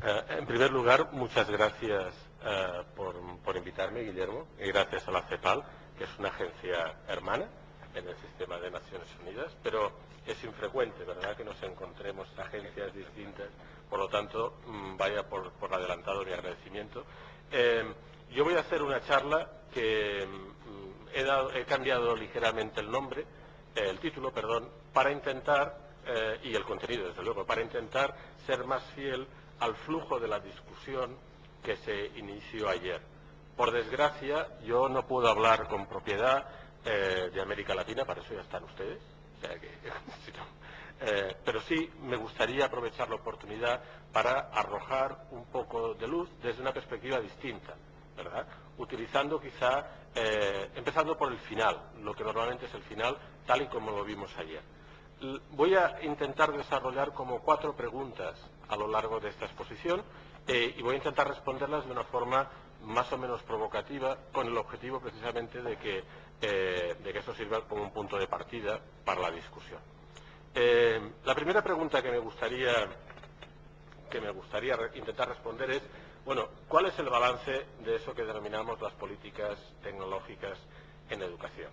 En primer lugar, muchas gracias por invitarme, Guillermo, y gracias a la CEPAL, que es una agencia hermana en el sistema de Naciones Unidas, pero es infrecuente, ¿verdad?, que nos encontremos agencias distintas, por lo tanto, vaya por adelantado mi agradecimiento. Yo voy a hacer una charla que he cambiado ligeramente el título, para intentar, y el contenido, desde luego, para intentar ser más fiel al flujo de la discusión que se inició ayer. Por desgracia, yo no puedo hablar con propiedad de América Latina, para eso ya están ustedes, o sea que, pero sí me gustaría aprovechar la oportunidad para arrojar un poco de luz desde una perspectiva distinta, ¿verdad? Utilizando quizá, empezando por el final, lo que normalmente es el final, tal y como lo vimos ayer. Voy a intentar desarrollar como 4 preguntas a lo largo de esta exposición y voy a intentar responderlas de una forma más o menos provocativa, con el objetivo precisamente de que esto sirva como un punto de partida para la discusión. La primera pregunta que me gustaría intentar responder es, bueno, ¿cuál es el balance de eso que denominamos las políticas tecnológicas en educación?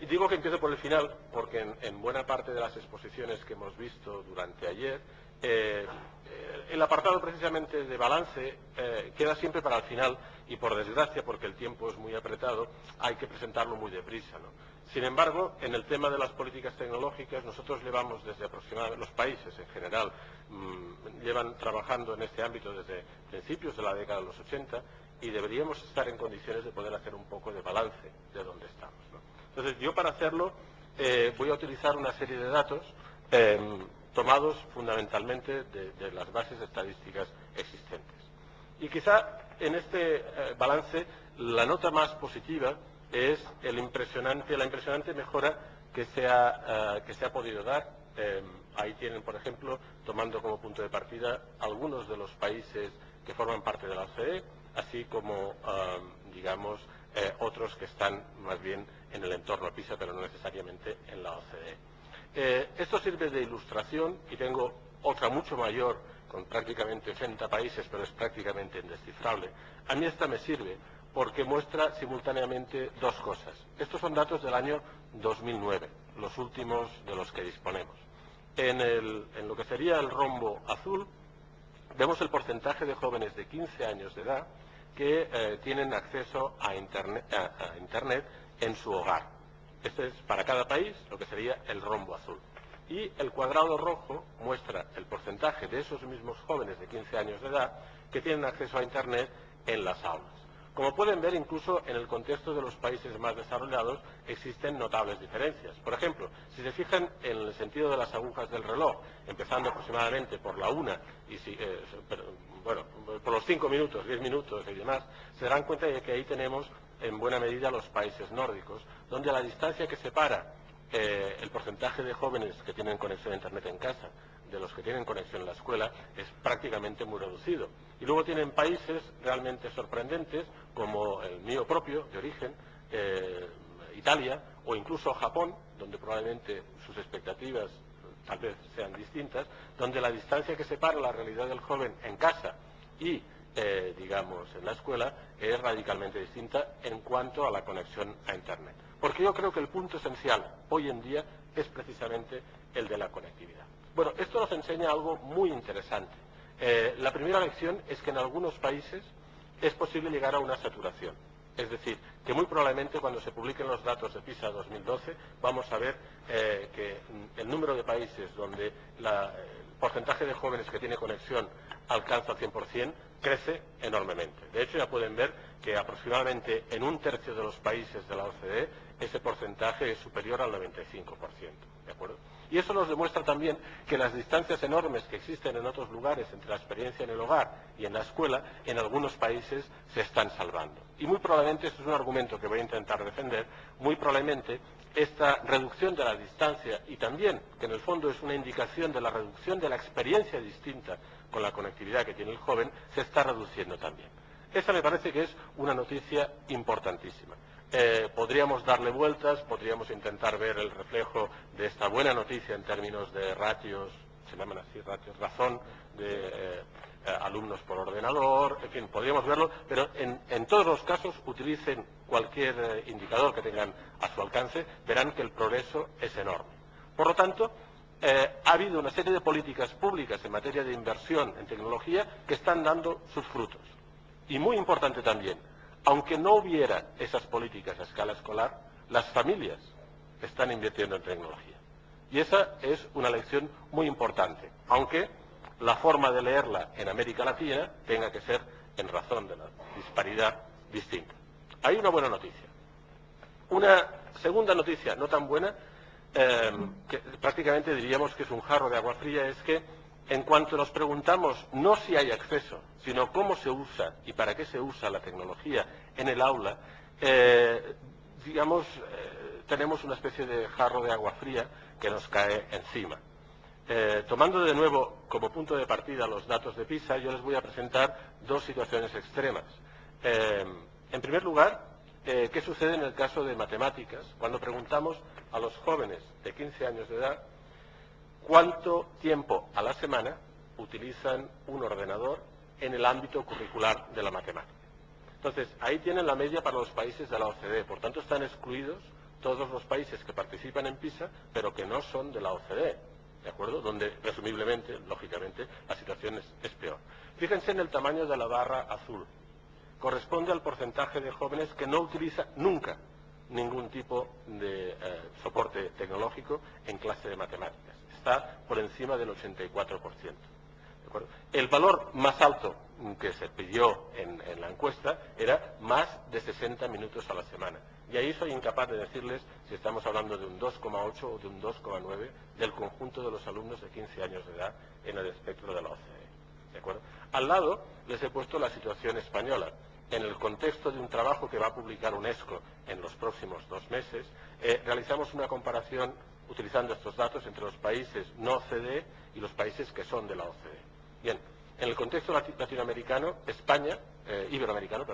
Y digo que empiezo por el final porque en buena parte de las exposiciones que hemos visto durante ayer, el apartado precisamente de balance queda siempre para el final y, por desgracia, porque el tiempo es muy apretado, hay que presentarlo muy deprisa, ¿no? Sin embargo, en el tema de las políticas tecnológicas, nosotros llevamos desde aproximadamente, los países en general, llevan trabajando en este ámbito desde principios de la década de los 80 y deberíamos estar en condiciones de poder hacer un poco de balance de dónde estamos, ¿no? Entonces, yo para hacerlo voy a utilizar una serie de datos tomados fundamentalmente de las bases estadísticas existentes. Y quizá en este balance la nota más positiva es la impresionante mejora que se ha podido dar. Ahí tienen, por ejemplo, tomando como punto de partida algunos de los países que forman parte de la OCDE, así como, digamos, otros que están más bien en el entorno PISA, pero no necesariamente en la OCDE. Esto sirve de ilustración y tengo otra mucho mayor, con prácticamente 80 países, pero es prácticamente indescifrable. A mí esta me sirve porque muestra simultáneamente 2 cosas. Estos son datos del año 2009, los últimos de los que disponemos. En lo que sería el rombo azul, vemos el porcentaje de jóvenes de 15 años de edad que tienen acceso a Internet en su hogar. Este es para cada país lo que sería el rombo azul. Y el cuadrado rojo muestra el porcentaje de esos mismos jóvenes de 15 años de edad que tienen acceso a Internet en las aulas. Como pueden ver, incluso en el contexto de los países más desarrollados existen notables diferencias. Por ejemplo, si se fijan en el sentido de las agujas del reloj, empezando aproximadamente por la 1 y por los 5 minutos, 10 minutos y demás, se darán cuenta de que ahí tenemos en buena medida los países nórdicos, donde la distancia que separa el porcentaje de jóvenes que tienen conexión a Internet en casa de los que tienen conexión en la escuela es prácticamente muy reducido. Y luego tienen países realmente sorprendentes, como el mío propio, de origen, Italia, o incluso Japón, donde probablemente sus expectativas tal vez sean distintas, donde la distancia que separa la realidad del joven en casa y, digamos, en la escuela, es radicalmente distinta en cuanto a la conexión a Internet. Porque yo creo que el punto esencial hoy en día es precisamente el de la conectividad. Bueno, esto nos enseña algo muy interesante. La primera lección es que en algunos países es posible llegar a una saturación. Es decir, que muy probablemente cuando se publiquen los datos de PISA 2012 vamos a ver que el número de países donde el porcentaje de jóvenes que tiene conexión alcanza el 100% crece enormemente. De hecho, ya pueden ver que aproximadamente en 1/3 de los países de la OCDE ese porcentaje es superior al 95%. ¿De acuerdo? Y eso nos demuestra también que las distancias enormes que existen en otros lugares entre la experiencia en el hogar y en la escuela, en algunos países se están salvando. Y muy probablemente, esto es un argumento que voy a intentar defender, muy probablemente esta reducción de la distancia y también, que en el fondo es una indicación de la reducción de la experiencia distinta con la conectividad que tiene el joven, se está reduciendo también. Esa me parece que es una noticia importantísima. Podríamos darle vueltas, podríamos intentar ver el reflejo de esta buena noticia en términos de ratios, se llaman así ratios, razón de alumnos por ordenador, en fin, podríamos verlo, pero en todos los casos utilicen cualquier indicador que tengan a su alcance, verán que el progreso es enorme. Por lo tanto, ha habido una serie de políticas públicas en materia de inversión en tecnología que están dando sus frutos. Y muy importante también, aunque no hubiera esas políticas a escala escolar, las familias están invirtiendo en tecnología. Y esa es una lección muy importante, aunque la forma de leerla en América Latina tenga que ser en razón de la disparidad distinta. Hay una buena noticia. Una segunda noticia no tan buena, que prácticamente diríamos que es un jarro de agua fría, es que en cuanto nos preguntamos no si hay acceso, sino cómo se usa y para qué se usa la tecnología en el aula, tenemos una especie de jarro de agua fría que nos cae encima. Tomando de nuevo como punto de partida los datos de PISA, yo les voy a presentar dos situaciones extremas. En primer lugar, ¿qué sucede en el caso de matemáticas? Cuando preguntamos a los jóvenes de 15 años de edad cuánto tiempo a la semana utilizan un ordenador en el ámbito curricular de la matemática. Entonces, ahí tienen la media para los países de la OCDE, por tanto están excluidos todos los países que participan en PISA, pero que no son de la OCDE, ¿de acuerdo? Donde, presumiblemente, lógicamente, la situación es peor. Fíjense en el tamaño de la barra azul. Corresponde al porcentaje de jóvenes que no utiliza nunca ningún tipo de soporte tecnológico en clase de matemáticas. Está por encima del 84%. ¿De acuerdo? El valor más alto que se pidió en la encuesta era más de 60 minutos a la semana. Y ahí soy incapaz de decirles si estamos hablando de un 2,8 o de un 2,9 del conjunto de los alumnos de 15 años de edad en el espectro de la OCDE. ¿De acuerdo? Al lado les he puesto la situación española. En el contexto de un trabajo que va a publicar UNESCO en los próximos 2 meses, realizamos una comparación utilizando estos datos entre los países no OCDE y los países que son de la OCDE. Bien, en el contexto latinoamericano, iberoamericano,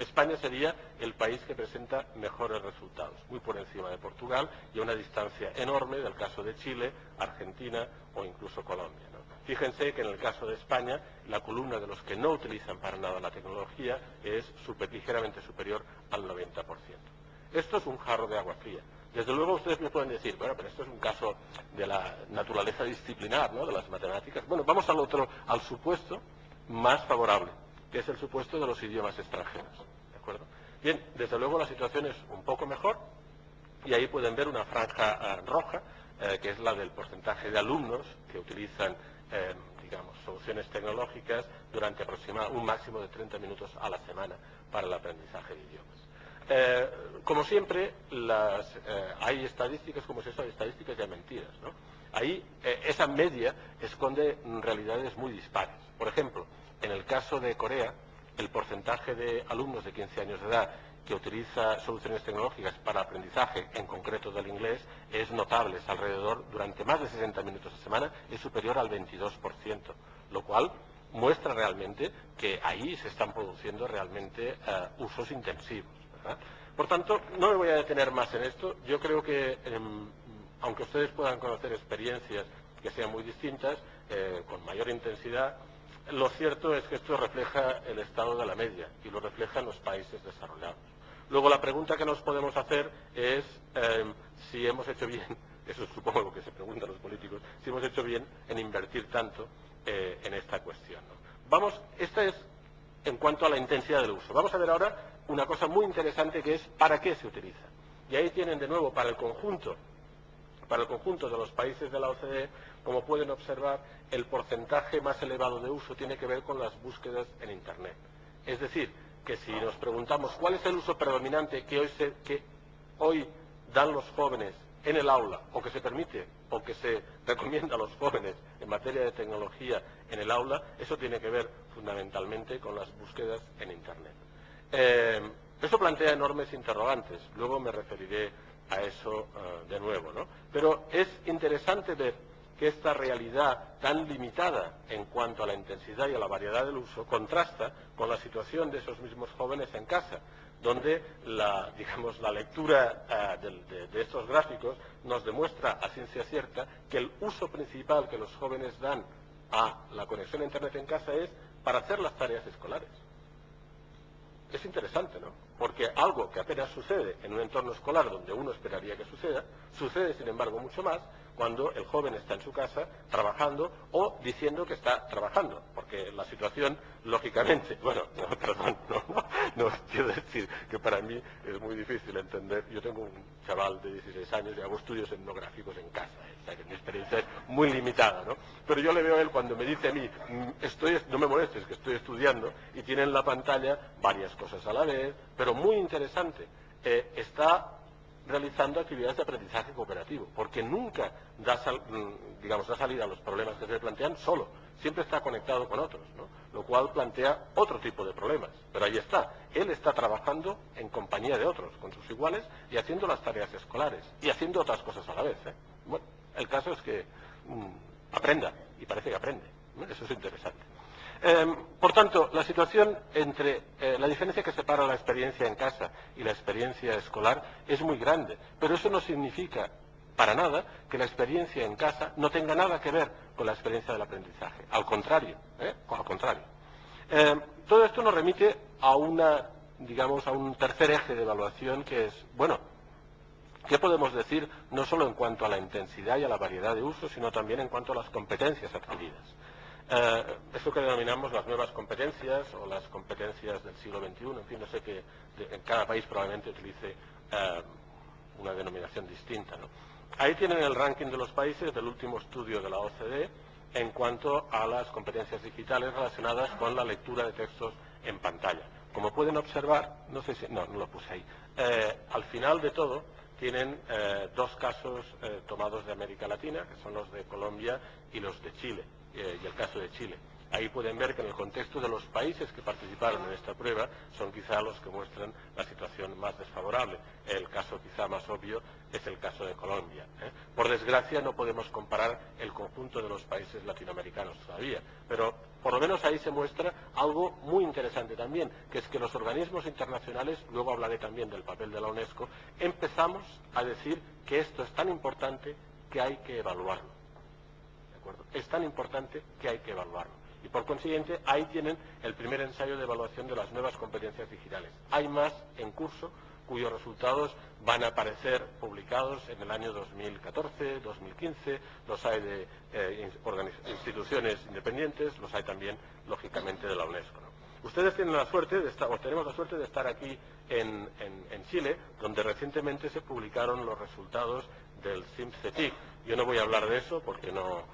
España sería el país que presenta mejores resultados, muy por encima de Portugal y a una distancia enorme del caso de Chile, Argentina o incluso Colombia, ¿no? Fíjense que en el caso de España, la columna de los que no utilizan para nada la tecnología es ligeramente superior al 90%. Esto es un jarro de agua fría. Desde luego ustedes me pueden decir, bueno, pero esto es un caso de la naturaleza disciplinar, ¿no?, de las matemáticas. Bueno, vamos al supuesto más favorable, que es el supuesto de los idiomas extranjeros. ¿De acuerdo? Bien, desde luego la situación es un poco mejor y ahí pueden ver una franja roja, que es la del porcentaje de alumnos que utilizan soluciones tecnológicas durante un máximo de 30 minutos a la semana para el aprendizaje de idiomas. Como siempre, hay estadísticas, como es eso, hay estadísticas y hay mentiras, ¿no? Ahí esa media esconde realidades muy dispares. Por ejemplo, en el caso de Corea, el porcentaje de alumnos de 15 años de edad que utiliza soluciones tecnológicas para aprendizaje, en concreto del inglés, es notable, es alrededor, durante más de 60 minutos a semana, es superior al 22%, lo cual muestra realmente que ahí se están produciendo realmente usos intensivos, ¿verdad? Por tanto, no me voy a detener más en esto. Yo creo que, aunque ustedes puedan conocer experiencias que sean muy distintas, con mayor intensidad, lo cierto es que esto refleja el estado de la media y lo reflejan los países desarrollados. Luego la pregunta que nos podemos hacer es si hemos hecho bien, eso supongo lo que se preguntan los políticos, si hemos hecho bien en invertir tanto en esta cuestión, ¿no? Esta es en cuanto a la intensidad del uso. Vamos a ver ahora una cosa muy interesante que es para qué se utiliza. Y ahí tienen de nuevo para el conjunto de los países de la OCDE, como pueden observar, el porcentaje más elevado de uso tiene que ver con las búsquedas en Internet. Es decir, que si nos preguntamos cuál es el uso predominante que hoy dan los jóvenes en el aula, o que se permite, o que se recomienda a los jóvenes en materia de tecnología en el aula, eso tiene que ver fundamentalmente con las búsquedas en Internet. Eso plantea enormes interrogantes, luego me referiré a eso de nuevo, ¿no? Pero es interesante ver que esta realidad tan limitada en cuanto a la intensidad y a la variedad del uso contrasta con la situación de esos mismos jóvenes en casa, donde la lectura de estos gráficos nos demuestra a ciencia cierta que el uso principal que los jóvenes dan a la conexión a Internet en casa es para hacer las tareas escolares. Es interesante, ¿no? Porque algo que apenas sucede en un entorno escolar donde uno esperaría que suceda, sucede, sin embargo, mucho más cuando el joven está en su casa trabajando o diciendo que está trabajando. Porque la situación, lógicamente, bueno, no quiero decir que para mí es muy difícil entender. Yo tengo un chaval de 16 años y hago estudios etnográficos en casa, o sea que mi experiencia es muy limitada, ¿no? Pero yo le veo a él cuando me dice a mí, no me molestes que estoy estudiando, y tiene en la pantalla varias cosas a la vez, pero muy interesante, está realizando actividades de aprendizaje cooperativo, porque nunca da salida a los problemas que se le plantean solo, siempre está conectado con otros, ¿no? Lo cual plantea otro tipo de problemas, pero ahí está, él está trabajando en compañía de otros, con sus iguales, y haciendo las tareas escolares, y haciendo otras cosas a la vez, ¿eh? Bueno, el caso es que aprenda, y parece que aprende, ¿no? Eso es interesante. Por tanto, la situación entre la diferencia que separa la experiencia en casa y la experiencia escolar es muy grande, pero eso no significa para nada que la experiencia en casa no tenga nada que ver con la experiencia del aprendizaje. Al contrario, al contrario. Todo esto nos remite a a un tercer eje de evaluación que es, bueno, ¿qué podemos decir no solo en cuanto a la intensidad y a la variedad de usos, sino también en cuanto a las competencias adquiridas? Eso que denominamos las nuevas competencias o las competencias del siglo XXI, en fin, no sé que en cada país probablemente utilice una denominación distinta, ¿no? Ahí tienen el ranking de los países del último estudio de la OCDE en cuanto a las competencias digitales relacionadas con la lectura de textos en pantalla. Como pueden observar, no sé si, no lo puse ahí, al final de todo tienen dos casos tomados de América Latina, que son los de Colombia y los de Chile, y el caso de Chile. Ahí pueden ver que en el contexto de los países que participaron en esta prueba son quizá los que muestran la situación más desfavorable. El caso quizá más obvio es el caso de Colombia, ¿eh? Por desgracia no podemos comparar el conjunto de los países latinoamericanos todavía, pero por lo menos ahí se muestra algo muy interesante también, que es que los organismos internacionales, luego hablaré también del papel de la UNESCO, empezamos a decir que esto es tan importante que hay que evaluarlo. ¿De acuerdo? Es tan importante que hay que evaluarlo. Y por consiguiente, ahí tienen el primer ensayo de evaluación de las nuevas competencias digitales. Hay más en curso, cuyos resultados van a aparecer publicados en el año 2014, 2015, los hay de instituciones independientes, los hay también, lógicamente, de la UNESCO, ¿no? Ustedes tienen la suerte de estar, o tenemos la suerte de estar aquí en Chile, donde recientemente se publicaron los resultados del CIMSETIC. Yo no voy a hablar de eso porque no,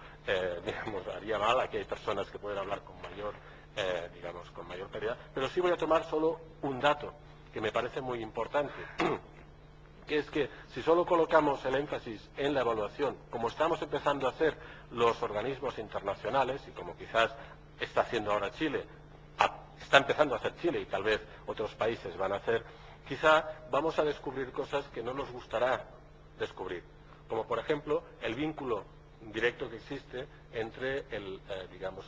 haría mal. Aquí hay personas que pueden hablar con mayor, con mayor claridad, pero sí voy a tomar solo un dato que me parece muy importante, que es que si solo colocamos el énfasis en la evaluación, como estamos empezando a hacer los organismos internacionales, y como quizás está haciendo ahora Chile, está empezando a hacer Chile y tal vez otros países van a hacer, quizá vamos a descubrir cosas que no nos gustará descubrir, como por ejemplo el vínculo directo que existe entre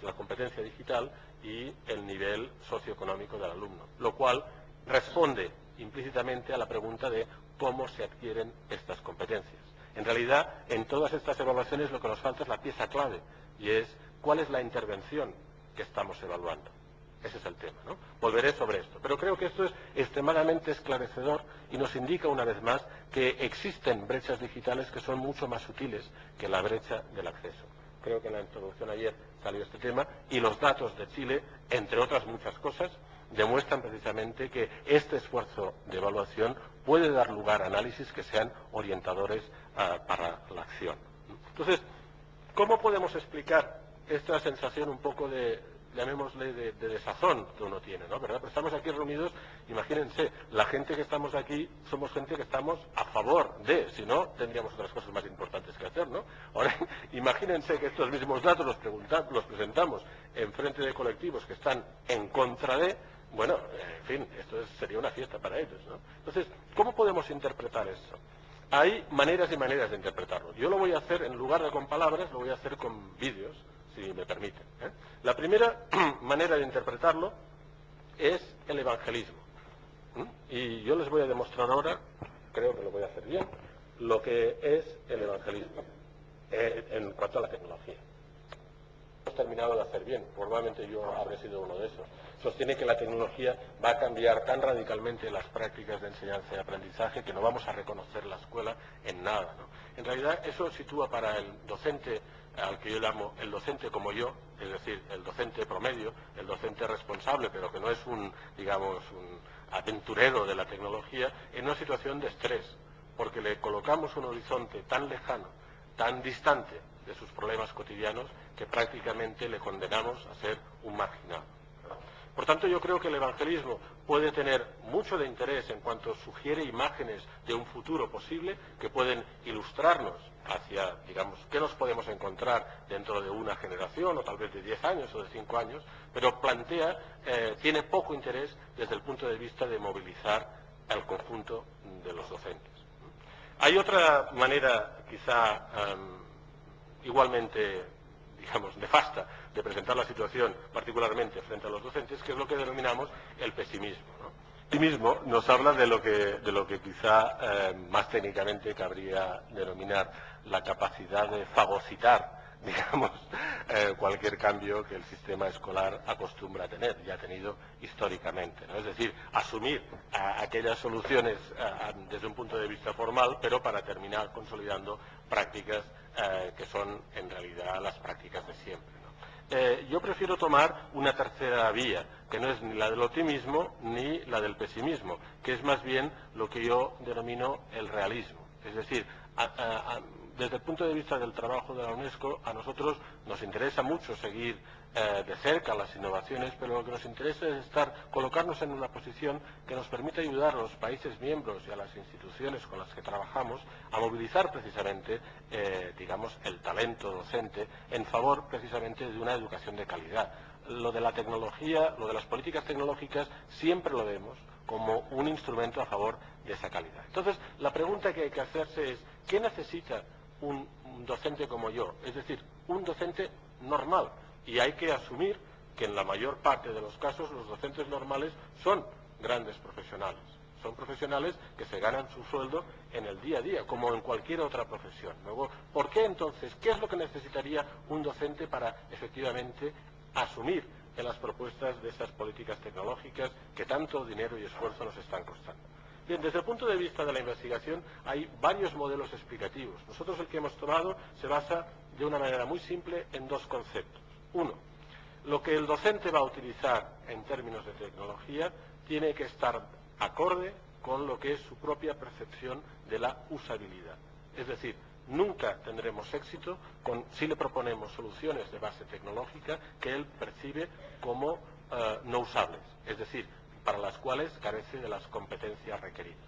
la competencia digital y el nivel socioeconómico del alumno, lo cual responde implícitamente a la pregunta de cómo se adquieren estas competencias. En realidad, en todas estas evaluaciones lo que nos falta es la pieza clave, y es cuál es la intervención que estamos evaluando. Ese es el tema, ¿no? Volveré sobre esto. Pero creo que esto es extremadamente esclarecedor y nos indica una vez más que existen brechas digitales que son mucho más sutiles que la brecha del acceso. Creo que en la introducción ayer salió este tema y los datos de Chile, entre otras muchas cosas, demuestran precisamente que este esfuerzo de evaluación puede dar lugar a análisis que sean orientadores para la acción. Entonces, ¿cómo podemos explicar esta sensación un poco de, llamémosle, de desazón que uno tiene, ¿no? ¿Verdad? Pero estamos aquí reunidos, imagínense, la gente que estamos aquí somos gente que estamos a favor de, si no, tendríamos otras cosas más importantes que hacer, ¿no? Ahora, imagínense que estos mismos datos los presentamos en frente de colectivos que están en contra de, bueno, en fin, esto sería una fiesta para ellos, ¿no? Entonces, ¿cómo podemos interpretar esto? Hay maneras y maneras de interpretarlo. Yo lo voy a hacer, en lugar de con palabras, lo voy a hacer con vídeos, si me permiten, ¿eh? La primera manera de interpretarlo es el evangelismo. Y yo les voy a demostrar ahora, creo que lo voy a hacer bien, lo que es el evangelismo en cuanto a la tecnología. terminado de hacer bien. Probablemente yo habré sido uno de esos. Sostiene que la tecnología va a cambiar tan radicalmente las prácticas de enseñanza y aprendizaje que no vamos a reconocer la escuela en nada, ¿no? En realidad, eso sitúa para el docente, al que yo llamo el docente como yo, es decir, el docente promedio, el docente responsable, pero que no es un, digamos, un aventurero de la tecnología, en una situación de estrés, porque le colocamos un horizonte tan lejano, tan distante de sus problemas cotidianos, que prácticamente le condenamos a ser un marginal. Por tanto, yo creo que el evangelismo puede tener mucho de interés en cuanto sugiere imágenes de un futuro posible que pueden ilustrarnos hacia, digamos, qué nos podemos encontrar dentro de una generación, o tal vez de 10 años o de 5 años, pero tiene poco interés desde el punto de vista de movilizar al conjunto de los docentes. Hay otra manera, quizá igualmente, digamos, nefasta de presentar la situación, particularmente frente a los docentes, que es lo que denominamos el pesimismo, ¿no? El pesimismo nos habla de lo que quizá más técnicamente cabría denominar la capacidad de fagocitar, digamos, cualquier cambio que el sistema escolar acostumbra a tener y ha tenido históricamente, ¿no? Es decir, asumir aquellas soluciones desde un punto de vista formal, pero para terminar consolidando prácticas que son en realidad las prácticas de siempre, ¿no? Yo prefiero tomar una tercera vía, que no es ni la del optimismo ni la del pesimismo, que es más bien lo que yo denomino el realismo. Es decir, desde el punto de vista del trabajo de la UNESCO, a nosotros nos interesa mucho seguir de cerca las innovaciones, pero lo que nos interesa es colocarnos en una posición que nos permita ayudar a los países miembros y a las instituciones con las que trabajamos a movilizar precisamente, digamos, el talento docente en favor precisamente de una educación de calidad. Lo de la tecnología, lo de las políticas tecnológicas, siempre lo vemos como un instrumento a favor de esa calidad. Entonces, la pregunta que hay que hacerse es, ¿qué necesita un docente como yo? Es decir, un docente normal. Y hay que asumir que en la mayor parte de los casos los docentes normales son grandes profesionales. Son profesionales que se ganan su sueldo en el día a día, como en cualquier otra profesión. Luego, ¿por qué entonces? ¿Qué es lo que necesitaría un docente para efectivamente asumir en las propuestas de esas políticas tecnológicas que tanto dinero y esfuerzo nos están costando? Bien, desde el punto de vista de la investigación hay varios modelos explicativos. Nosotros el que hemos tomado se basa de una manera muy simple en dos conceptos. Uno, lo que el docente va a utilizar en términos de tecnología tiene que estar acorde con lo que es su propia percepción de la usabilidad. Es decir, nunca tendremos éxito si le proponemos soluciones de base tecnológica que él percibe como no usables, es decir, para las cuales carece de las competencias requeridas.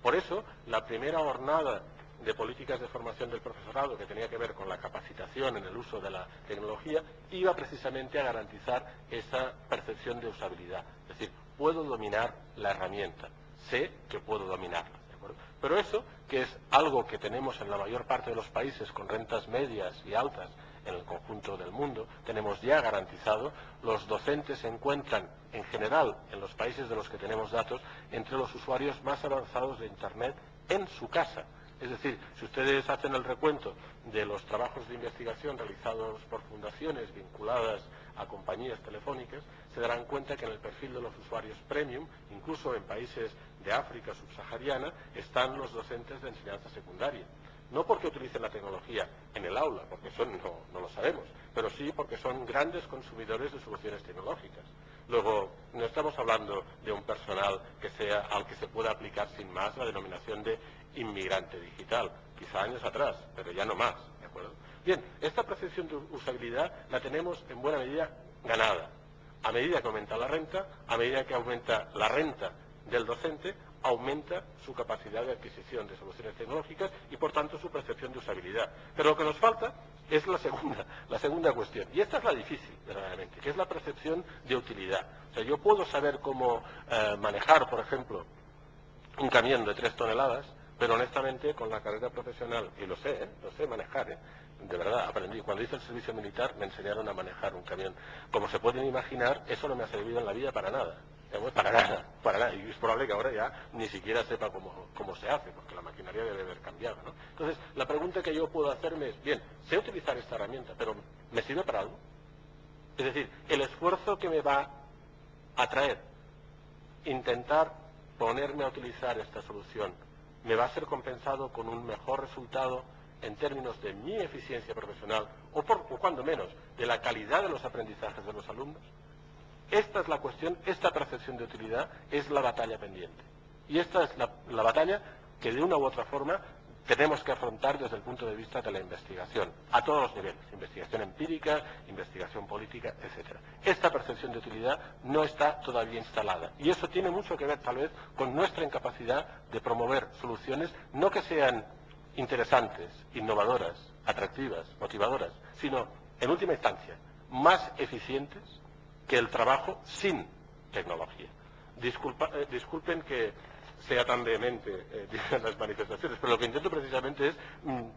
Por eso, la primera jornada de políticas de formación del profesorado, que tenía que ver con la capacitación en el uso de la tecnología, iba precisamente a garantizar esa percepción de usabilidad. Es decir, puedo dominar la herramienta, sé que puedo dominarla, ¿de acuerdo? Pero eso, que es algo que tenemos en la mayor parte de los países con rentas medias y altas en el conjunto del mundo, tenemos ya garantizado, los docentes se encuentran en general, en los países de los que tenemos datos, entre los usuarios más avanzados de Internet en su casa. Es decir, si ustedes hacen el recuento de los trabajos de investigación realizados por fundaciones vinculadas a compañías telefónicas, se darán cuenta que en el perfil de los usuarios premium, incluso en países de África subsahariana, están los docentes de enseñanza secundaria. No porque utilicen la tecnología en el aula, porque eso no lo sabemos, pero sí porque son grandes consumidores de soluciones tecnológicas. Luego, no estamos hablando de un personal al que se pueda aplicar sin más la denominación de inmigrante digital, quizá años atrás, pero ya no más, ¿de acuerdo? Bien, esta percepción de usabilidad la tenemos en buena medida ganada. A medida que aumenta la renta, a medida que aumenta la renta del docente, aumenta su capacidad de adquisición de soluciones tecnológicas y, por tanto, su percepción de usabilidad. Pero lo que nos falta es la segunda cuestión, y esta es la difícil, verdaderamente, que es la percepción de utilidad. O sea, yo puedo saber cómo manejar, por ejemplo, un camión de 3 toneladas, pero honestamente con la carrera profesional, y lo sé manejar, de verdad, aprendí. Cuando hice el servicio militar me enseñaron a manejar un camión. Como se pueden imaginar, eso no me ha servido en la vida para nada. Para nada. Y es probable que ahora ya ni siquiera sepa cómo se hace, porque la maquinaria debe haber cambiado, ¿no? Entonces, la pregunta que yo puedo hacerme es, bien, sé utilizar esta herramienta, pero ¿me sirve para algo? Es decir, el esfuerzo que me va a traer intentar ponerme a utilizar esta solución me va a ser compensado con un mejor resultado en términos de mi eficiencia profesional o cuando menos de la calidad de los aprendizajes de los alumnos. Esta es la cuestión, esta percepción de utilidad es la batalla pendiente. Y esta es la batalla que de una u otra forma tenemos que afrontar desde el punto de vista de la investigación, a todos los niveles, investigación empírica, investigación política, etc. Esta percepción de utilidad no está todavía instalada y eso tiene mucho que ver tal vez con nuestra incapacidad de promover soluciones no que sean interesantes, innovadoras, atractivas, motivadoras, sino, en última instancia, más eficientes que el trabajo sin tecnología. Disculpen que sea tan vehemente en las manifestaciones, pero lo que intento precisamente es,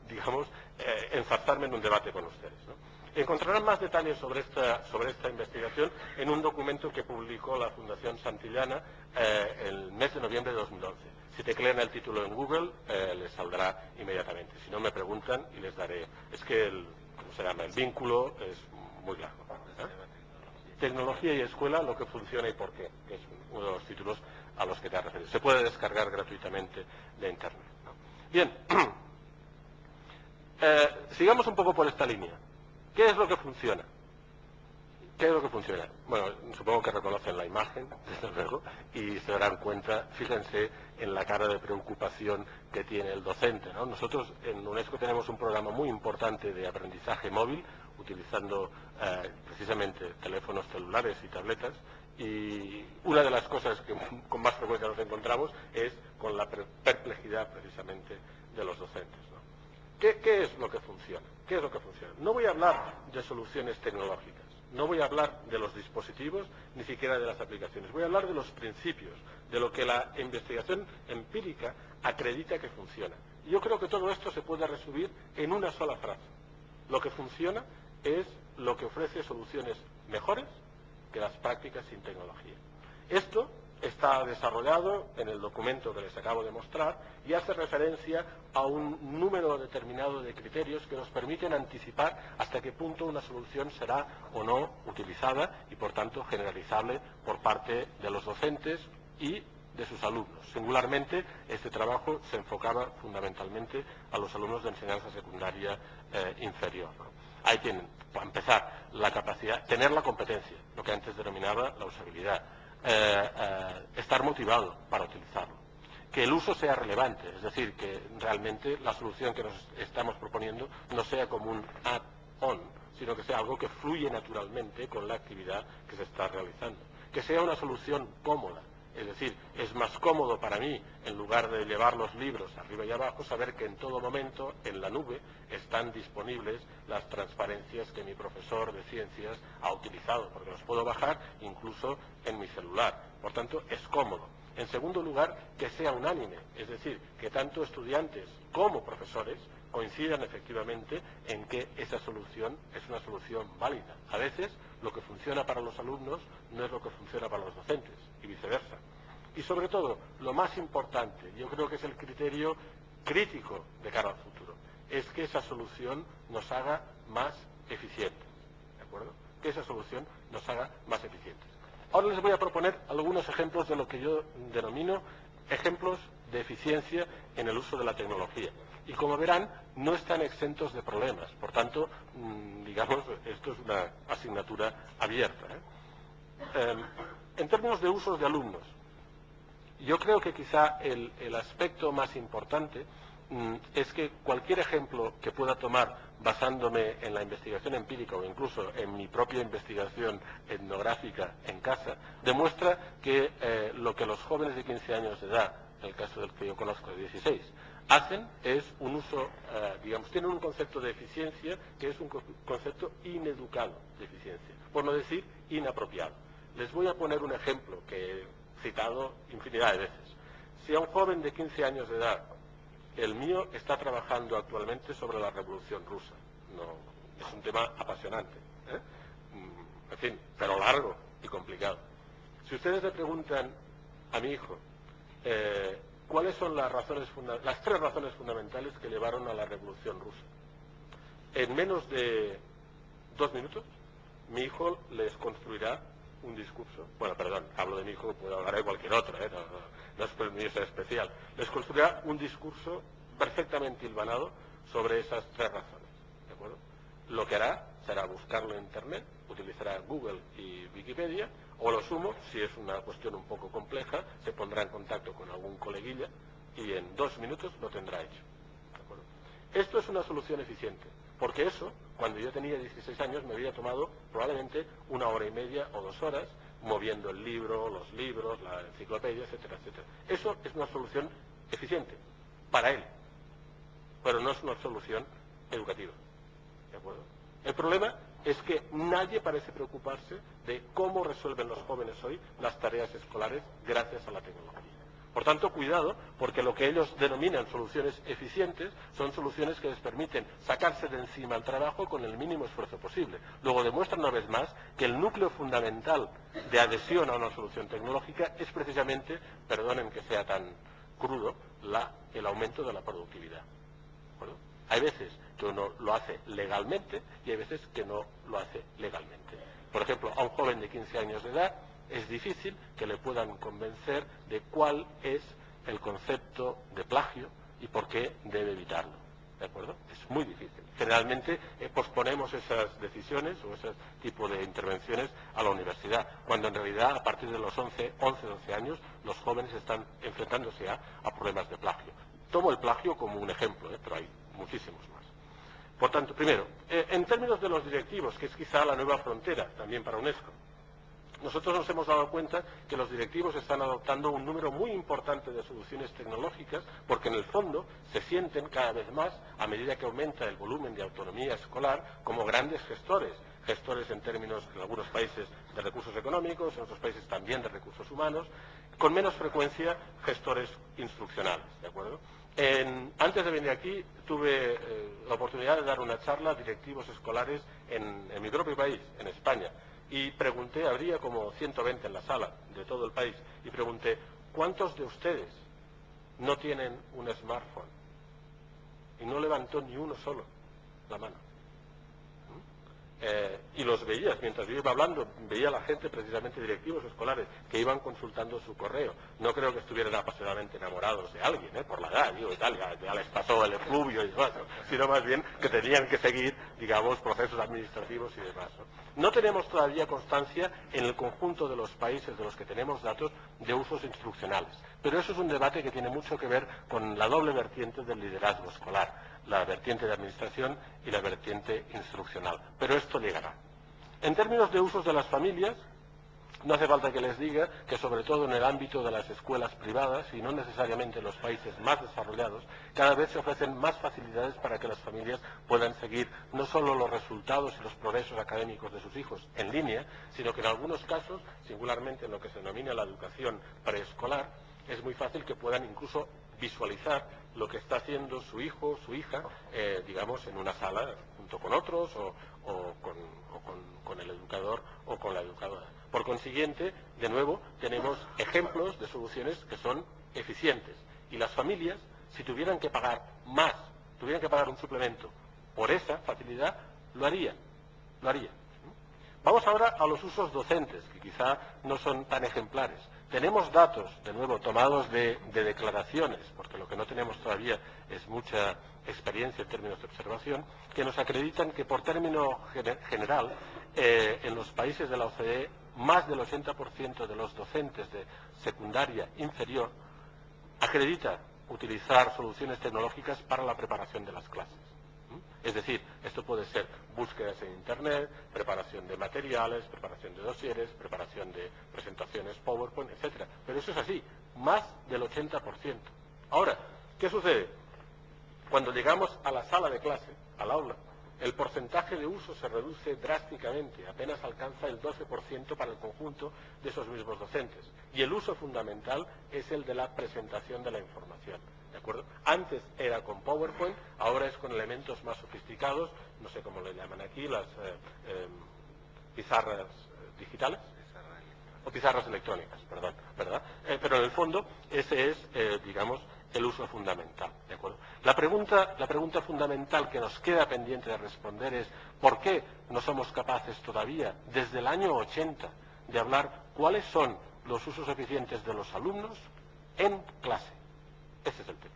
digamos, enzarzarme en un debate con ustedes, ¿no? Encontrarán más detalles sobre esta investigación en un documento que publicó la Fundación Santillana el mes de noviembre de 2011. Si teclean el título en Google, les saldrá inmediatamente. Si no, me preguntan y les daré. Es que ¿cómo se llama? El vínculo es muy largo, ¿eh? Tecnología y escuela, lo que funciona y por qué, que es uno de los títulos a los que te has referido. Se puede descargar gratuitamente de Internet, ¿no? Bien, sigamos un poco por esta línea. ¿Qué es lo que funciona? ¿Qué es lo que funciona? Bueno, supongo que reconocen la imagen, desde luego, y se darán cuenta, fíjense en la cara de preocupación que tiene el docente, ¿no? Nosotros en UNESCO tenemos un programa muy importante de aprendizaje móvil, utilizando precisamente teléfonos celulares y tabletas, y una de las cosas que con más frecuencia nos encontramos es con la perplejidad precisamente de los docentes, ¿no? ¿Qué es lo que funciona? ¿Qué es lo que funciona? No voy a hablar de soluciones tecnológicas, no voy a hablar de los dispositivos, ni siquiera de las aplicaciones. Voy a hablar de los principios, de lo que la investigación empírica acredita que funciona. Y yo creo que todo esto se puede resumir en una sola frase. Lo que funciona es lo que ofrece soluciones mejores que las prácticas sin tecnología. Esto está desarrollado en el documento que les acabo de mostrar y hace referencia a un número determinado de criterios que nos permiten anticipar hasta qué punto una solución será o no utilizada y, por tanto, generalizable por parte de los docentes y de sus alumnos. Singularmente, este trabajo se enfocaba fundamentalmente a los alumnos de enseñanza secundaria inferior, ¿no? Ahí tienen, para empezar, la capacidad, tener la competencia, lo que antes denominaba la usabilidad, estar motivado para utilizarlo, que el uso sea relevante, es decir, que realmente la solución que nos estamos proponiendo no sea como un add-on, sino que sea algo que fluye naturalmente con la actividad que se está realizando, que sea una solución cómoda. Es decir, es más cómodo para mí, en lugar de llevar los libros arriba y abajo, saber que en todo momento, en la nube, están disponibles las transparencias que mi profesor de ciencias ha utilizado, porque los puedo bajar incluso en mi celular. Por tanto, es cómodo. En segundo lugar, que sea unánime, es decir, que tanto estudiantes como profesores coincidan efectivamente en que esa solución es una solución válida. A veces, lo que funciona para los alumnos no es lo que funciona para los docentes, y viceversa. Y sobre todo, lo más importante, yo creo que es el criterio crítico de cara al futuro, es que esa solución nos haga más eficientes, ¿de acuerdo? Que esa solución nos haga más eficientes. Ahora les voy a proponer algunos ejemplos de lo que yo denomino ejemplos de eficiencia en el uso de la tecnología. Y como verán, no están exentos de problemas. Por tanto, digamos, esto es una asignatura abierta, ¿eh? En términos de usos de alumnos, yo creo que quizá el aspecto más importante es que cualquier ejemplo que pueda tomar basándome en la investigación empírica o incluso en mi propia investigación etnográfica en casa, demuestra que lo que los jóvenes de 15 años de edad, en el caso del que yo conozco de 16, hacen es un uso, digamos, tienen un concepto de eficiencia que es un concepto ineducado de eficiencia, por no decir inapropiado. Les voy a poner un ejemplo que he citado infinidad de veces. Si a un joven de 15 años de edad, el mío está trabajando actualmente sobre la Revolución Rusa, no, es un tema apasionante, ¿eh? En fin, pero largo y complicado. Si ustedes le preguntan a mi hijo cuáles son las tres razones fundamentales que llevaron a la Revolución Rusa, en menos de 2 minutos mi hijo les construirá un discurso, bueno, perdón, hablo de mi hijo, puedo hablar de cualquier otro, no es por mí es especial, les construirá un discurso perfectamente hilvanado sobre esas tres razones, ¿de acuerdo? Lo que hará será buscarlo en Internet, utilizará Google y Wikipedia, o lo sumo, si es una cuestión un poco compleja, se pondrá en contacto con algún coleguilla y en 2 minutos lo tendrá hecho, ¿de acuerdo? Esto es una solución eficiente, porque eso, cuando yo tenía 16 años, me había tomado probablemente 1 hora y media o 2 horas, moviendo el libro, los libros, la enciclopedia, etcétera, etcétera. Eso es una solución eficiente para él, pero no es una solución educativa, ¿de acuerdo? El problema es que nadie parece preocuparse de cómo resuelven los jóvenes hoy las tareas escolares gracias a la tecnología. Por tanto, cuidado, porque lo que ellos denominan soluciones eficientes son soluciones que les permiten sacarse de encima el trabajo con el mínimo esfuerzo posible. Luego demuestran una vez más que el núcleo fundamental de adhesión a una solución tecnológica es precisamente, perdonen que sea tan crudo, el aumento de la productividad. ¿De acuerdo? Hay veces que uno lo hace legalmente y hay veces que no lo hace legalmente. Por ejemplo, a un joven de 15 años de edad es difícil que le puedan convencer de cuál es el concepto de plagio y por qué debe evitarlo. ¿De acuerdo? Es muy difícil. Generalmente posponemos esas decisiones o ese tipo de intervenciones a la universidad, cuando en realidad a partir de los 11, 12 años los jóvenes están enfrentándose a problemas de plagio. Tomo el plagio como un ejemplo, pero hay muchísimos más. Por tanto, primero, en términos de los directivos, que es quizá la nueva frontera también para UNESCO, nosotros nos hemos dado cuenta que los directivos están adoptando un número muy importante de soluciones tecnológicas porque en el fondo se sienten cada vez más, a medida que aumenta el volumen de autonomía escolar, como grandes gestores. Gestores en términos, en algunos países, de recursos económicos, en otros países también de recursos humanos, con menos frecuencia gestores instruccionales, ¿de acuerdo? Antes de venir aquí tuve la oportunidad de dar una charla a directivos escolares en mi propio país, en España. Y pregunté, habría como 120 en la sala de todo el país, y pregunté, ¿cuántos de ustedes no tienen un smartphone? Y no levantó ni uno solo la mano. Y los veías, mientras yo iba hablando, veía a la gente, precisamente directivos escolares, que iban consultando su correo. No creo que estuvieran apasionadamente enamorados de alguien, por la edad, digo, y tal, ya les pasó el efluvio y demás, sino más bien que tenían que seguir, digamos, procesos administrativos y demás. No tenemos todavía constancia en el conjunto de los países de los que tenemos datos de usos instruccionales, pero eso es un debate que tiene mucho que ver con la doble vertiente del liderazgo escolar, la vertiente de administración y la vertiente instruccional. Pero esto llegará. En términos de usos de las familias, no hace falta que les diga que sobre todo en el ámbito de las escuelas privadas y no necesariamente en los países más desarrollados, cada vez se ofrecen más facilidades para que las familias puedan seguir no solo los resultados y los progresos académicos de sus hijos en línea, sino que en algunos casos, singularmente en lo que se denomina la educación preescolar, es muy fácil que puedan incluso visualizar lo que está haciendo su hijo o su hija, digamos, en una sala junto con otros o con el educador o con la educadora. Por consiguiente, de nuevo, tenemos ejemplos de soluciones que son eficientes. Y las familias, si tuvieran que pagar más, tuvieran que pagar un suplemento por esa facilidad, lo harían. Lo harían. Vamos ahora a los usos docentes, que quizá no son tan ejemplares. Tenemos datos, de nuevo, tomados de declaraciones, porque lo que no tenemos todavía es mucha experiencia en términos de observación, que nos acreditan que por término general, en los países de la OCDE, más del 80% de los docentes de secundaria inferior acredita utilizar soluciones tecnológicas para la preparación de las clases. Es decir, esto puede ser búsquedas en Internet, preparación de materiales, preparación de dosieres, preparación de presentaciones PowerPoint, etc. Pero eso es así, más del 80%. Ahora, ¿qué sucede? Cuando llegamos a la sala de clase, al aula, el porcentaje de uso se reduce drásticamente, apenas alcanza el 12% para el conjunto de esos mismos docentes. Y el uso fundamental es el de la presentación de la información. ¿De acuerdo? Antes era con PowerPoint, ahora es con elementos más sofisticados, no sé cómo le llaman aquí, las pizarras digitales o pizarras electrónicas, perdón, ¿verdad? Pero en el fondo ese es, digamos, el uso fundamental, ¿de acuerdo? La pregunta fundamental que nos queda pendiente de responder es ¿por qué no somos capaces todavía, desde el año 80, de hablar cuáles son los usos eficientes de los alumnos en clase? Ese es el tema.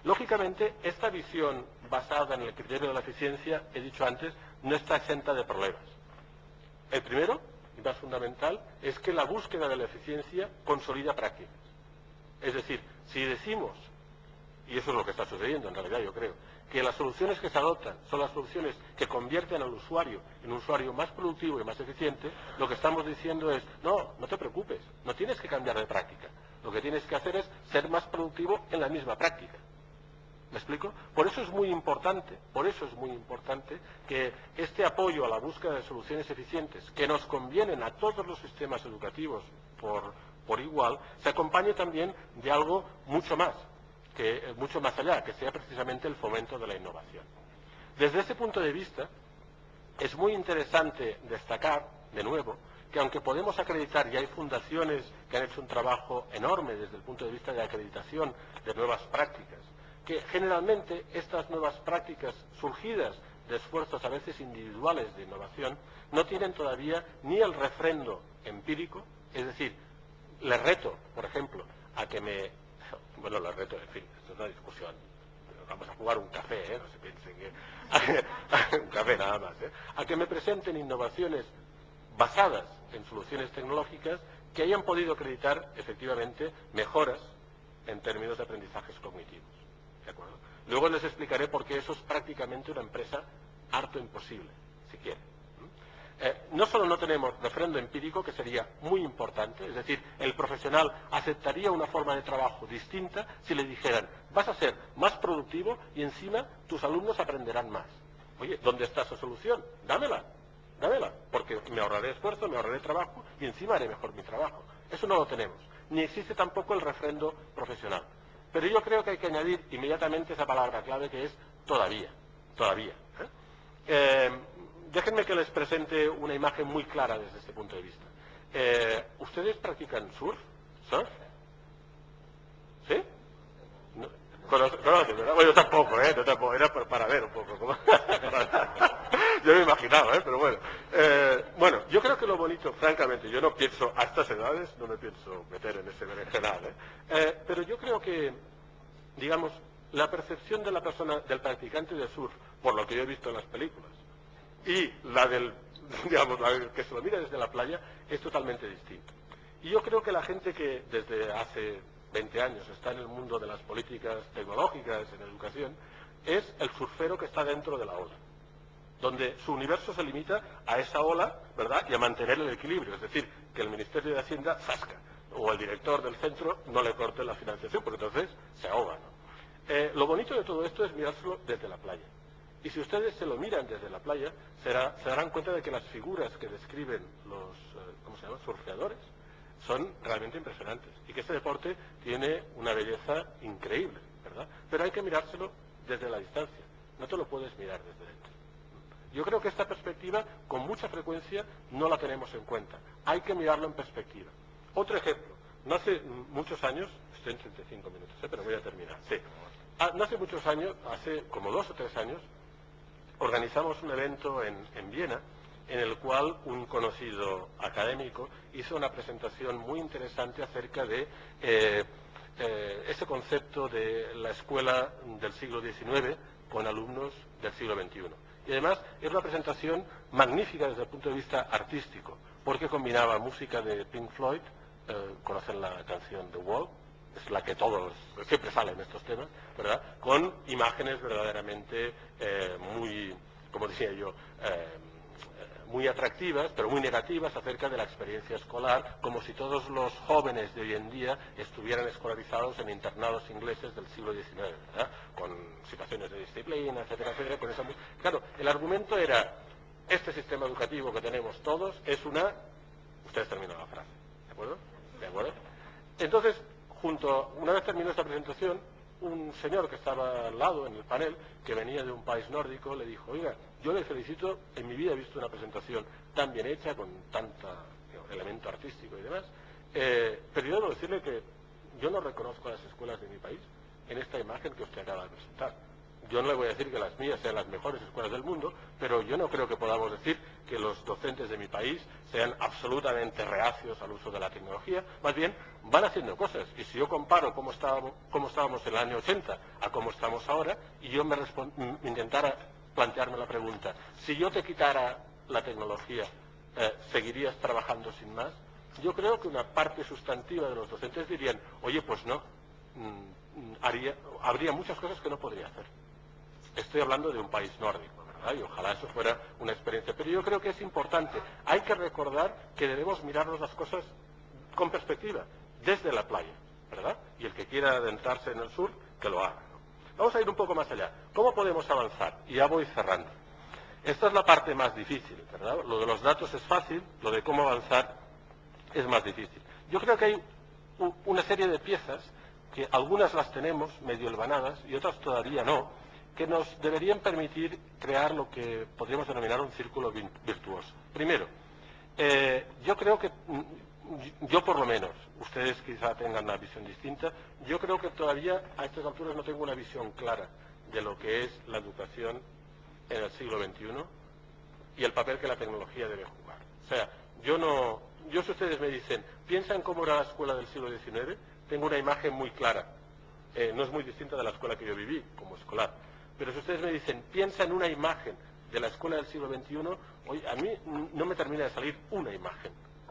Lógicamente, esta visión basada en el criterio de la eficiencia, he dicho antes, no está exenta de problemas. El primero, y más fundamental, es que la búsqueda de la eficiencia consolida prácticas. Es decir, si decimos, y eso es lo que está sucediendo en realidad yo creo, que las soluciones que se adoptan son las soluciones que convierten al usuario en un usuario más productivo y más eficiente, lo que estamos diciendo es, no te preocupes, no tienes que cambiar de práctica. Lo que tienes que hacer es ser más productivo en la misma práctica. ¿Me explico? Por eso es muy importante que este apoyo a la búsqueda de soluciones eficientes, que nos convienen a todos los sistemas educativos por igual, se acompañe también de algo mucho más allá, que sea precisamente el fomento de la innovación. Desde ese punto de vista, es muy interesante destacar, de nuevo, que aunque podemos acreditar, y hay fundaciones que han hecho un trabajo enorme desde el punto de vista de acreditación de nuevas prácticas, que generalmente estas nuevas prácticas surgidas de esfuerzos a veces individuales de innovación no tienen todavía ni el refrendo empírico, es decir, les reto, por ejemplo, a que les reto, en fin, esto es una discusión, vamos a jugar un café, no se piensen que un café nada más, a que me presenten innovaciones basadas en soluciones tecnológicas que hayan podido acreditar efectivamente mejoras en términos de aprendizajes cognitivos. ¿De acuerdo? Luego les explicaré por qué eso es prácticamente una empresa harto imposible, si quieren. No solo no tenemos refrendo empírico, que sería muy importante, es decir, el profesional aceptaría una forma de trabajo distinta si le dijeran, vas a ser más productivo y encima tus alumnos aprenderán más. Oye, ¿dónde está esa solución? Dámela, porque me ahorraré esfuerzo, me ahorraré trabajo y encima haré mejor mi trabajo. Eso no lo tenemos. Ni existe tampoco el refrendo profesional. Pero yo creo que hay que añadir inmediatamente esa palabra clave que es todavía. Déjenme que les presente una imagen muy clara desde este punto de vista. ¿Ustedes practican surf? ¿Sí? ¿Conocen, verdad? Bueno, yo tampoco, era para ver un poco. Yo me imaginaba, pero bueno. Bueno, yo creo que lo bonito, francamente, yo no pienso, a estas edades, no me pienso meter en ese berenjenal, pero yo creo que, digamos, la percepción de la persona, del practicante de surf, por lo que yo he visto en las películas, y la del que se lo mira desde la playa, es totalmente distinto. Y yo creo que la gente que desde hace 20 años está en el mundo de las políticas tecnológicas en educación, es el surfero que está dentro de la ola, donde su universo se limita a esa ola, ¿verdad?, y a mantener el equilibrio, es decir, que el Ministerio de Hacienda zasca, o el director del centro no le corte la financiación, porque entonces se ahoga, ¿no? Lo bonito de todo esto es mirárselo desde la playa. Y si ustedes se lo miran desde la playa, se darán cuenta de que las figuras que describen los surfeadores son realmente impresionantes y que este deporte tiene una belleza increíble, ¿verdad? Pero hay que mirárselo desde la distancia, no te lo puedes mirar desde dentro. Yo creo que esta perspectiva con mucha frecuencia no la tenemos en cuenta. Hay que mirarlo en perspectiva. Otro ejemplo, no hace muchos años, estoy en 35 minutos, pero voy a terminar. Sí. No hace muchos años, hace como 2 o 3 años, organizamos un evento en Viena, en el cual un conocido académico hizo una presentación muy interesante acerca de ese concepto de la escuela del siglo XIX con alumnos del siglo XXI. Y además es una presentación magnífica desde el punto de vista artístico, porque combinaba música de Pink Floyd, conocen la canción The Wall, es la que todos siempre salen estos temas, ¿verdad?, con imágenes verdaderamente muy, como decía yo, muy atractivas, pero muy negativas acerca de la experiencia escolar, como si todos los jóvenes de hoy en día estuvieran escolarizados en internados ingleses del siglo XIX, ¿verdad?, con situaciones de disciplina, etcétera, etcétera. Claro, el argumento era, este sistema educativo que tenemos todos es una... Ustedes terminan la frase, ¿de acuerdo? ¿De acuerdo? Entonces, una vez terminó esta presentación, un señor que estaba al lado en el panel, que venía de un país nórdico, le dijo, oiga, yo le felicito, en mi vida he visto una presentación tan bien hecha, con tanto elemento artístico y demás, pero yo debo decirle que yo no reconozco a las escuelas de mi país, en esta imagen que usted acaba de presentar. Yo no le voy a decir que las mías sean las mejores escuelas del mundo, pero yo no creo que podamos decir que los docentes de mi país sean absolutamente reacios al uso de la tecnología. Más bien, van haciendo cosas. Y si yo comparo cómo estábamos en el año 80 a cómo estamos ahora, y yo me intentara plantearme la pregunta, si yo te quitara la tecnología, ¿seguirías trabajando sin más? Yo creo que una parte sustantiva de los docentes dirían, oye, pues no, habría muchas cosas que no podría hacer. Estoy hablando de un país nórdico, ¿verdad? Y ojalá eso fuera una experiencia. Pero yo creo que es importante. Hay que recordar que debemos mirarnos las cosas con perspectiva, desde la playa, ¿verdad? Y el que quiera adentrarse en el sur, que lo haga, ¿no? Vamos a ir un poco más allá. ¿Cómo podemos avanzar? Y ya voy cerrando. Esta es la parte más difícil, ¿verdad? Lo de los datos es fácil, lo de cómo avanzar es más difícil. Yo creo que hay una serie de piezas, que algunas las tenemos medio hilvanadas y otras todavía no, que nos deberían permitir crear lo que podríamos denominar un círculo virtuoso. Primero, yo creo que, yo por lo menos, ustedes quizá tengan una visión distinta, yo creo que todavía a estas alturas no tengo una visión clara de lo que es la educación en el siglo XXI y el papel que la tecnología debe jugar. O sea, yo si ustedes me dicen, piensa en cómo era la escuela del siglo XIX, tengo una imagen muy clara. No es muy distinta de la escuela que yo viví como escolar. Pero si ustedes me dicen, piensa en una imagen de la escuela del siglo XXI, oye, a mí no me termina de salir una imagen.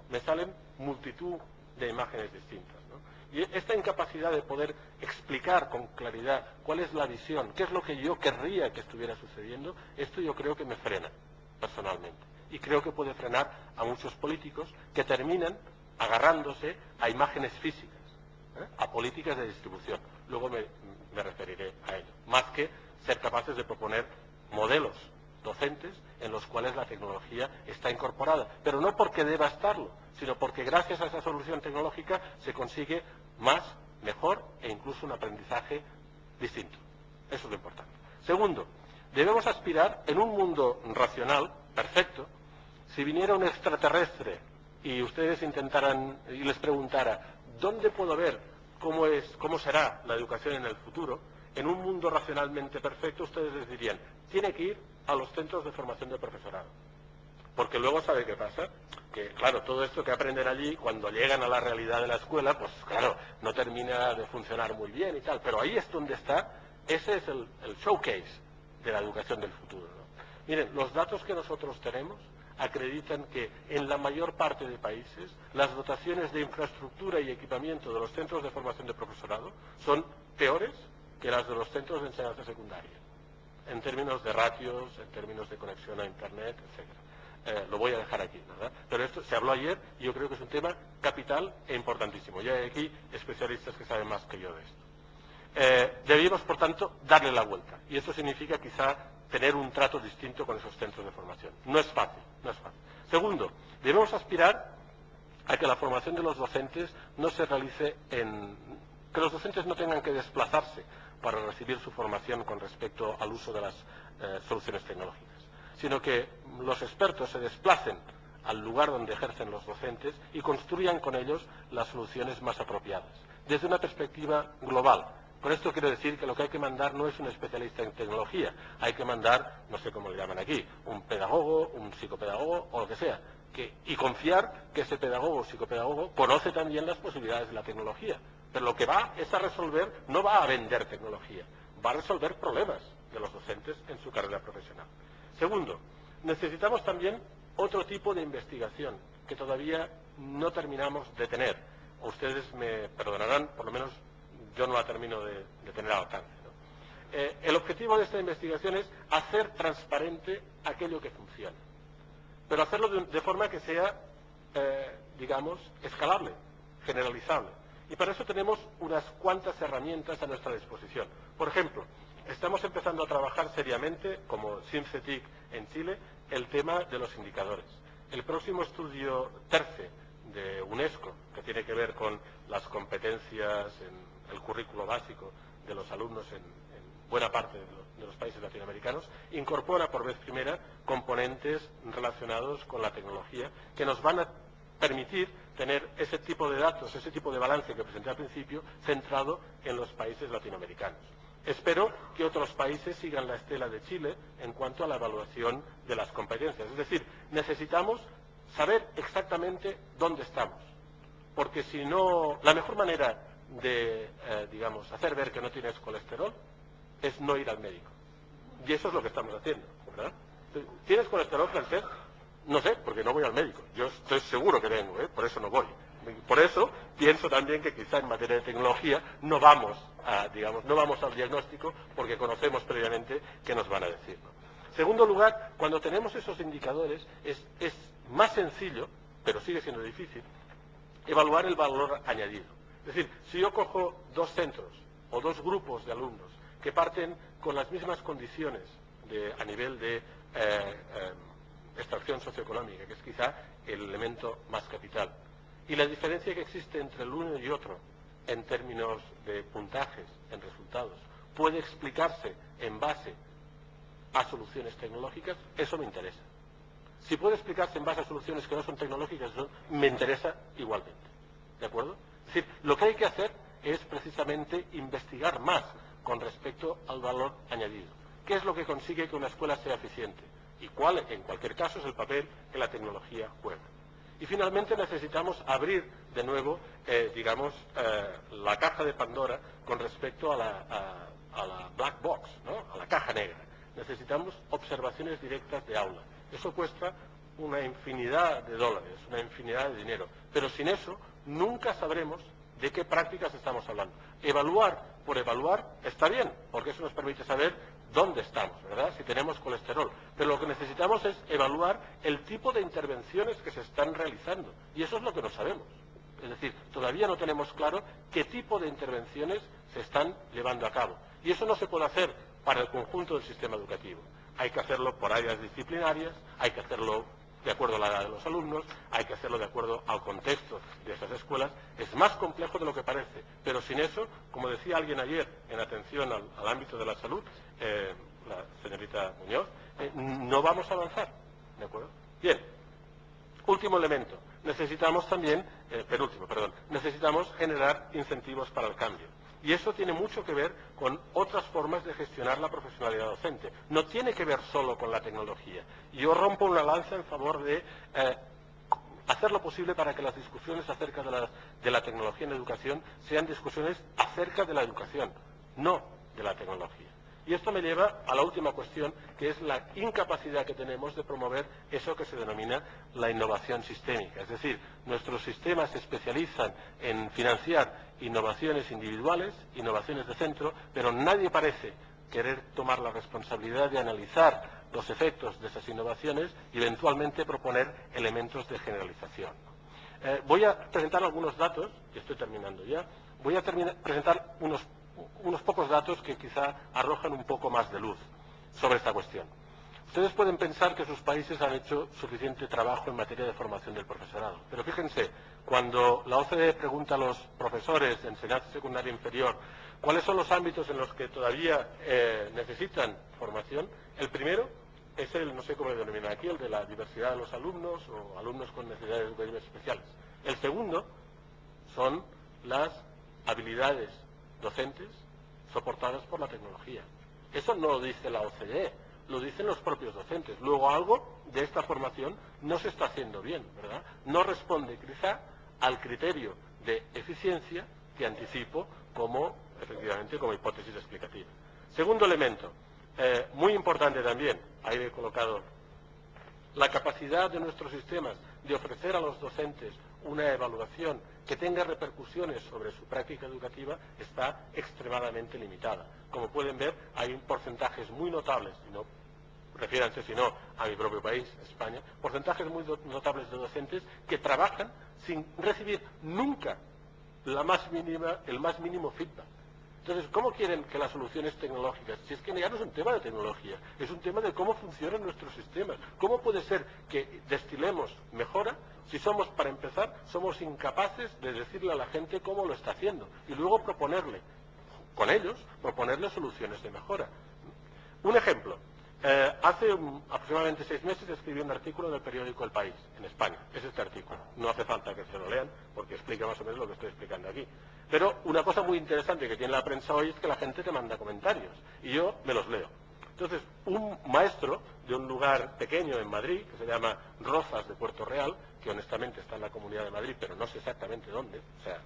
Me salen multitud de imágenes distintas, ¿no? Y esta incapacidad de poder explicar con claridad cuál es la visión, qué es lo que yo querría que estuviera sucediendo, esto yo creo que me frena, personalmente. Y creo que puede frenar a muchos políticos que terminan agarrándose a imágenes físicas, a políticas de distribución. Luego me referiré a ello. Más que ser capaces de proponer modelos docentes en los cuales la tecnología está incorporada. Pero no porque deba estarlo, sino porque gracias a esa solución tecnológica se consigue más, mejor e incluso un aprendizaje distinto. Eso es lo importante. Segundo, debemos aspirar en un mundo racional, perfecto. Si viniera un extraterrestre y ustedes intentaran y les preguntara, ¿dónde puedo ver cómo será la educación en el futuro? En un mundo racionalmente perfecto, ustedes les dirían, tiene que ir a los centros de formación de profesorado. Porque luego, ¿sabe qué pasa? Que, claro, todo esto que aprenden allí, cuando llegan a la realidad de la escuela, pues, claro, no termina de funcionar muy bien y tal. Pero ahí es donde está, ese es el showcase de la educación del futuro, ¿no? Miren, los datos que nosotros tenemos acreditan que en la mayor parte de países las dotaciones de infraestructura y equipamiento de los centros de formación de profesorado son peores que las de los centros de enseñanza secundaria, en términos de ratios, en términos de conexión a Internet, etc. Lo voy a dejar aquí, ¿verdad? Pero esto se habló ayer y yo creo que es un tema capital e importantísimo. Ya hay aquí especialistas que saben más que yo de esto. Debemos, por tanto, darle la vuelta. Y eso significa quizá tener un trato distinto con esos centros de formación. No es fácil, no es fácil. Segundo, debemos aspirar a que la formación de los docentes no se realice que los docentes no tengan que desplazarse para recibir su formación con respecto al uso de las soluciones tecnológicas, sino que los expertos se desplacen al lugar donde ejercen los docentes y construyan con ellos las soluciones más apropiadas, desde una perspectiva global. Con esto quiero decir que lo que hay que mandar no es un especialista en tecnología, hay que mandar, no sé cómo le llaman aquí, un pedagogo, un psicopedagogo o lo que sea, y confiar que ese pedagogo o psicopedagogo conoce también las posibilidades de la tecnología. Pero lo que va es a resolver, no va a vender tecnología, va a resolver problemas de los docentes en su carrera profesional. Segundo, necesitamos también otro tipo de investigación que todavía no terminamos de tener. Ustedes me perdonarán, por lo menos yo no la termino de tener al alcance, ¿no? El objetivo de esta investigación es hacer transparente aquello que funciona, pero hacerlo de forma que sea, digamos, escalable, generalizable. Y para eso tenemos unas cuantas herramientas a nuestra disposición. Por ejemplo, estamos empezando a trabajar seriamente, como SINCETIC en Chile, el tema de los indicadores. El próximo estudio TERCE de UNESCO, que tiene que ver con las competencias en el currículo básico de los alumnos en buena parte de los países latinoamericanos, incorpora por vez primera componentes relacionados con la tecnología que nos van a permitir tener ese tipo de datos, ese tipo de balance que presenté al principio, centrado en los países latinoamericanos. Espero que otros países sigan la estela de Chile en cuanto a la evaluación de las competencias. Es decir, necesitamos saber exactamente dónde estamos. Porque si no, la mejor manera de, digamos, hacer ver que no tienes colesterol es no ir al médico. Y eso es lo que estamos haciendo, ¿verdad? ¿Tienes colesterol, francés? No sé, porque no voy al médico. Yo estoy seguro que tengo, por eso no voy. Por eso pienso también que quizá en materia de tecnología no vamos al diagnóstico porque conocemos previamente qué nos van a decir, ¿no? Segundo lugar, cuando tenemos esos indicadores es más sencillo, pero sigue siendo difícil, evaluar el valor añadido. Es decir, si yo cojo dos centros o dos grupos de alumnos que parten con las mismas condiciones a nivel de extracción socioeconómica, que es quizá el elemento más capital, y la diferencia que existe entre el uno y otro en términos de puntajes, en resultados, puede explicarse en base a soluciones tecnológicas, eso me interesa. Si puede explicarse en base a soluciones que no son tecnológicas, eso me interesa igualmente. ¿De acuerdo? Es decir, lo que hay que hacer es precisamente investigar más con respecto al valor añadido. ¿Qué es lo que consigue que una escuela sea eficiente? Y cuál, en cualquier caso, es el papel que la tecnología juega. Y finalmente necesitamos abrir de nuevo, la caja de Pandora con respecto a la black box, ¿no? A la caja negra. Necesitamos observaciones directas de aula. Eso cuesta una infinidad de dólares, una infinidad de dinero. Pero sin eso nunca sabremos de qué prácticas estamos hablando. Evaluar por evaluar está bien, porque eso nos permite saber dónde estamos, ¿verdad? Si tenemos colesterol. Pero lo que necesitamos es evaluar el tipo de intervenciones que se están realizando. Y eso es lo que no sabemos. Es decir, todavía no tenemos claro qué tipo de intervenciones se están llevando a cabo. Y eso no se puede hacer para el conjunto del sistema educativo. Hay que hacerlo por áreas disciplinarias, hay que hacerlo de acuerdo a la edad de los alumnos, hay que hacerlo de acuerdo al contexto de esas escuelas. Es más complejo de lo que parece, pero sin eso, como decía alguien ayer en atención al ámbito de la salud, la señorita Muñoz, no vamos a avanzar. ¿De acuerdo? Bien, último elemento. Necesitamos también, necesitamos generar incentivos para el cambio. Y eso tiene mucho que ver con otras formas de gestionar la profesionalidad docente. No tiene que ver solo con la tecnología. Yo rompo una lanza en favor de hacer lo posible para que las discusiones acerca de la tecnología en educación sean discusiones acerca de la educación, no de la tecnología. Y esto me lleva a la última cuestión, que es la incapacidad que tenemos de promover eso que se denomina la innovación sistémica. Es decir, nuestros sistemas se especializan en financiar innovaciones individuales, innovaciones de centro, pero nadie parece querer tomar la responsabilidad de analizar los efectos de esas innovaciones y eventualmente proponer elementos de generalización. Voy a presentar algunos datos, y estoy terminando ya, voy a presentar unos pocos datos que quizá arrojan un poco más de luz sobre esta cuestión. Ustedes pueden pensar que sus países han hecho suficiente trabajo en materia de formación del profesorado, pero fíjense, cuando la OCDE pregunta a los profesores de enseñanza secundaria inferior cuáles son los ámbitos en los que todavía necesitan formación, el primero es el, no sé cómo le denominan aquí, el de la diversidad de los alumnos o alumnos con necesidades educativas especiales. El segundo son las habilidades docentes soportadas por la tecnología. Eso no lo dice la OCDE, lo dicen los propios docentes. Luego algo de esta formación no se está haciendo bien, ¿verdad? No responde quizá al criterio de eficiencia que anticipo efectivamente como hipótesis explicativa. Segundo elemento, muy importante también, ahí he colocado la capacidad de nuestros sistemas de ofrecer a los docentes una evaluación que tenga repercusiones sobre su práctica educativa está extremadamente limitada. Como pueden ver, hay porcentajes muy notables, y no refiéranse sino a mi propio país, España, porcentajes muy notables de docentes que trabajan sin recibir nunca el más mínimo feedback. Entonces, ¿cómo quieren que las soluciones tecnológicas? Si es que ya no es un tema de tecnología, es un tema de cómo funcionan nuestros sistemas. ¿Cómo puede ser que destilemos mejora si somos, para empezar, somos incapaces de decirle a la gente cómo lo está haciendo y luego proponerle soluciones de mejora? Un ejemplo, Hace aproximadamente 6 meses escribí un artículo en el periódico El País, en España. Es este artículo. No hace falta que se lo lean, porque explica más o menos lo que estoy explicando aquí. Pero una cosa muy interesante que tiene la prensa hoy es que la gente te manda comentarios, y yo me los leo. Entonces, un maestro de un lugar pequeño en Madrid, que se llama Rozas de Puerto Real, que honestamente está en la Comunidad de Madrid, pero no sé exactamente dónde, o sea,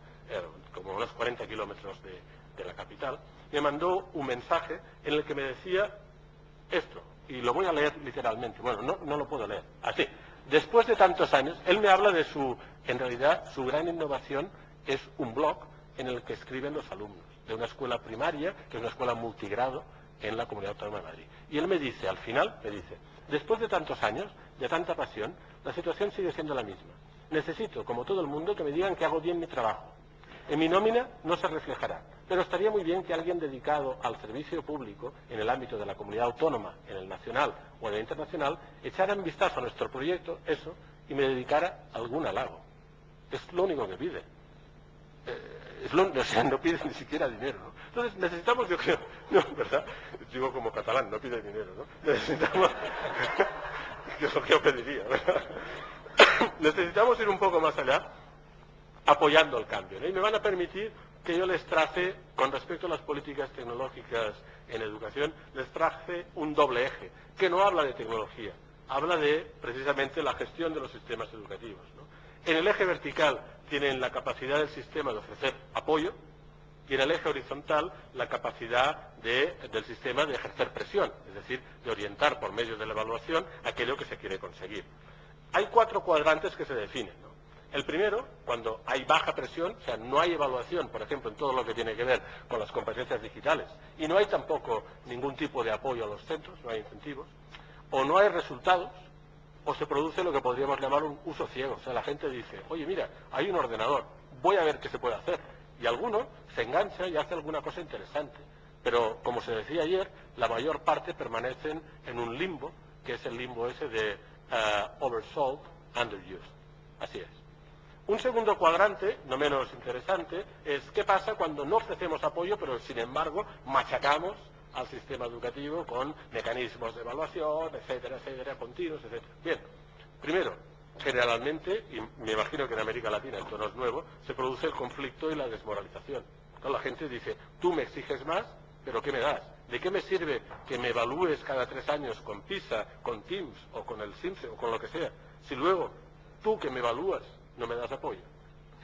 como unos 40 kilómetros de la capital, me mandó un mensaje en el que me decía esto, y lo voy a leer literalmente. Bueno, no lo puedo leer. Así, después de tantos años, él me habla de en realidad, su gran innovación es un blog en el que escriben los alumnos de una escuela primaria, que es una escuela multigrado en la Comunidad Autónoma de Madrid. Y él me dice, al final, después de tantos años, de tanta pasión, la situación sigue siendo la misma. Necesito, como todo el mundo, que me digan que hago bien mi trabajo. En mi nómina no se reflejará, pero estaría muy bien que alguien dedicado al servicio público en el ámbito de la comunidad autónoma, en el nacional o en el internacional, echara un vistazo a nuestro proyecto, y me dedicara algún halago. Es lo único que pide. O sea, no pide ni siquiera dinero, ¿no? Entonces necesitamos, yo creo, no, ¿verdad? Digo como catalán, no pide dinero, ¿no? Necesitamos, que es lo que yo pediría, ¿verdad? Necesitamos ir un poco más allá, apoyando el cambio, ¿no? Y me van a permitir que yo les trace, con respecto a las políticas tecnológicas en educación, les trace un doble eje, que no habla de tecnología, habla de, precisamente, la gestión de los sistemas educativos, ¿no? En el eje vertical tienen la capacidad del sistema de ofrecer apoyo, y en el eje horizontal la capacidad del sistema de ejercer presión, es decir, de orientar por medio de la evaluación aquello que se quiere conseguir. Hay 4 cuadrantes que se definen, ¿no? El primero, cuando hay baja presión, o sea, no hay evaluación, por ejemplo, en todo lo que tiene que ver con las competencias digitales, y no hay tampoco ningún tipo de apoyo a los centros, no hay incentivos, o no hay resultados, o se produce lo que podríamos llamar un uso ciego. O sea, la gente dice, oye, mira, hay un ordenador, voy a ver qué se puede hacer. Y alguno se engancha y hace alguna cosa interesante. Pero, como se decía ayer, la mayor parte permanecen en un limbo, que es el limbo ese de oversold, underused. Así es. Un segundo cuadrante, no menos interesante, es qué pasa cuando no ofrecemos apoyo, pero sin embargo machacamos al sistema educativo con mecanismos de evaluación, etcétera, etcétera, continuos, etcétera. Bien, primero, generalmente, y me imagino que en América Latina esto no es nuevo, se produce el conflicto y la desmoralización. La gente dice, tú me exiges más, pero ¿qué me das? ¿De qué me sirve que me evalúes cada 3 años con PISA, con TIMSS o con el CIMSE o con lo que sea, si luego tú que me evalúas no me das apoyo?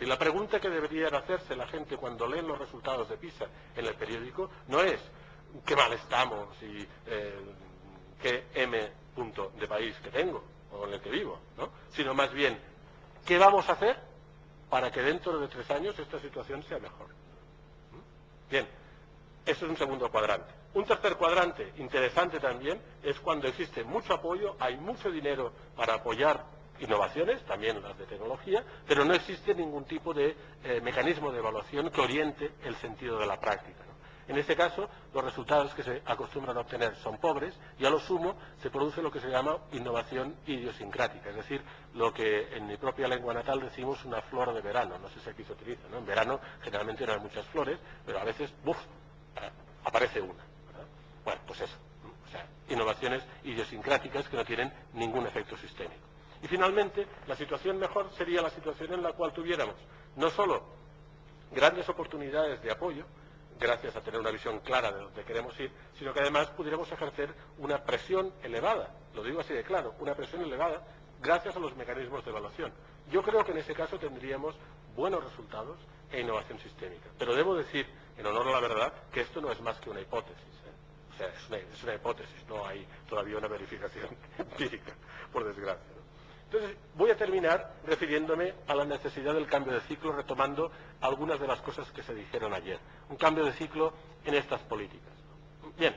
Y la pregunta que debería hacerse la gente cuando leen los resultados de PISA en el periódico no es qué mal estamos y qué M punto de país que tengo o en el que vivo, ¿no? Sino más bien, ¿qué vamos a hacer para que dentro de 3 años esta situación sea mejor? Bien, eso es un segundo cuadrante. Un tercer cuadrante interesante también es cuando existe mucho apoyo, hay mucho dinero para apoyar innovaciones, también las de tecnología, pero no existe ningún tipo de mecanismo de evaluación que oriente el sentido de la práctica, ¿no? En este caso, los resultados que se acostumbran a obtener son pobres y a lo sumo se produce lo que se llama innovación idiosincrática, es decir, lo que en mi propia lengua natal decimos una flor de verano, no sé si aquí se utiliza, ¿no? En verano generalmente no hay muchas flores, pero a veces, ¡buf!, aparece una, ¿verdad? Bueno, pues eso, o sea, innovaciones idiosincráticas que no tienen ningún efecto sistémico. Y finalmente, la situación mejor sería la situación en la cual tuviéramos no solo grandes oportunidades de apoyo, gracias a tener una visión clara de donde queremos ir, sino que además pudiéramos ejercer una presión elevada, lo digo así de claro, una presión elevada gracias a los mecanismos de evaluación. Yo creo que en ese caso tendríamos buenos resultados e innovación sistémica. Pero debo decir, en honor a la verdad, que esto no es más que una hipótesis, ¿eh? O sea, es una hipótesis, no hay todavía una verificación empírica, por desgracia, ¿no? Entonces, voy a terminar refiriéndome a la necesidad del cambio de ciclo, retomando algunas de las cosas que se dijeron ayer. Un cambio de ciclo en estas políticas. Bien,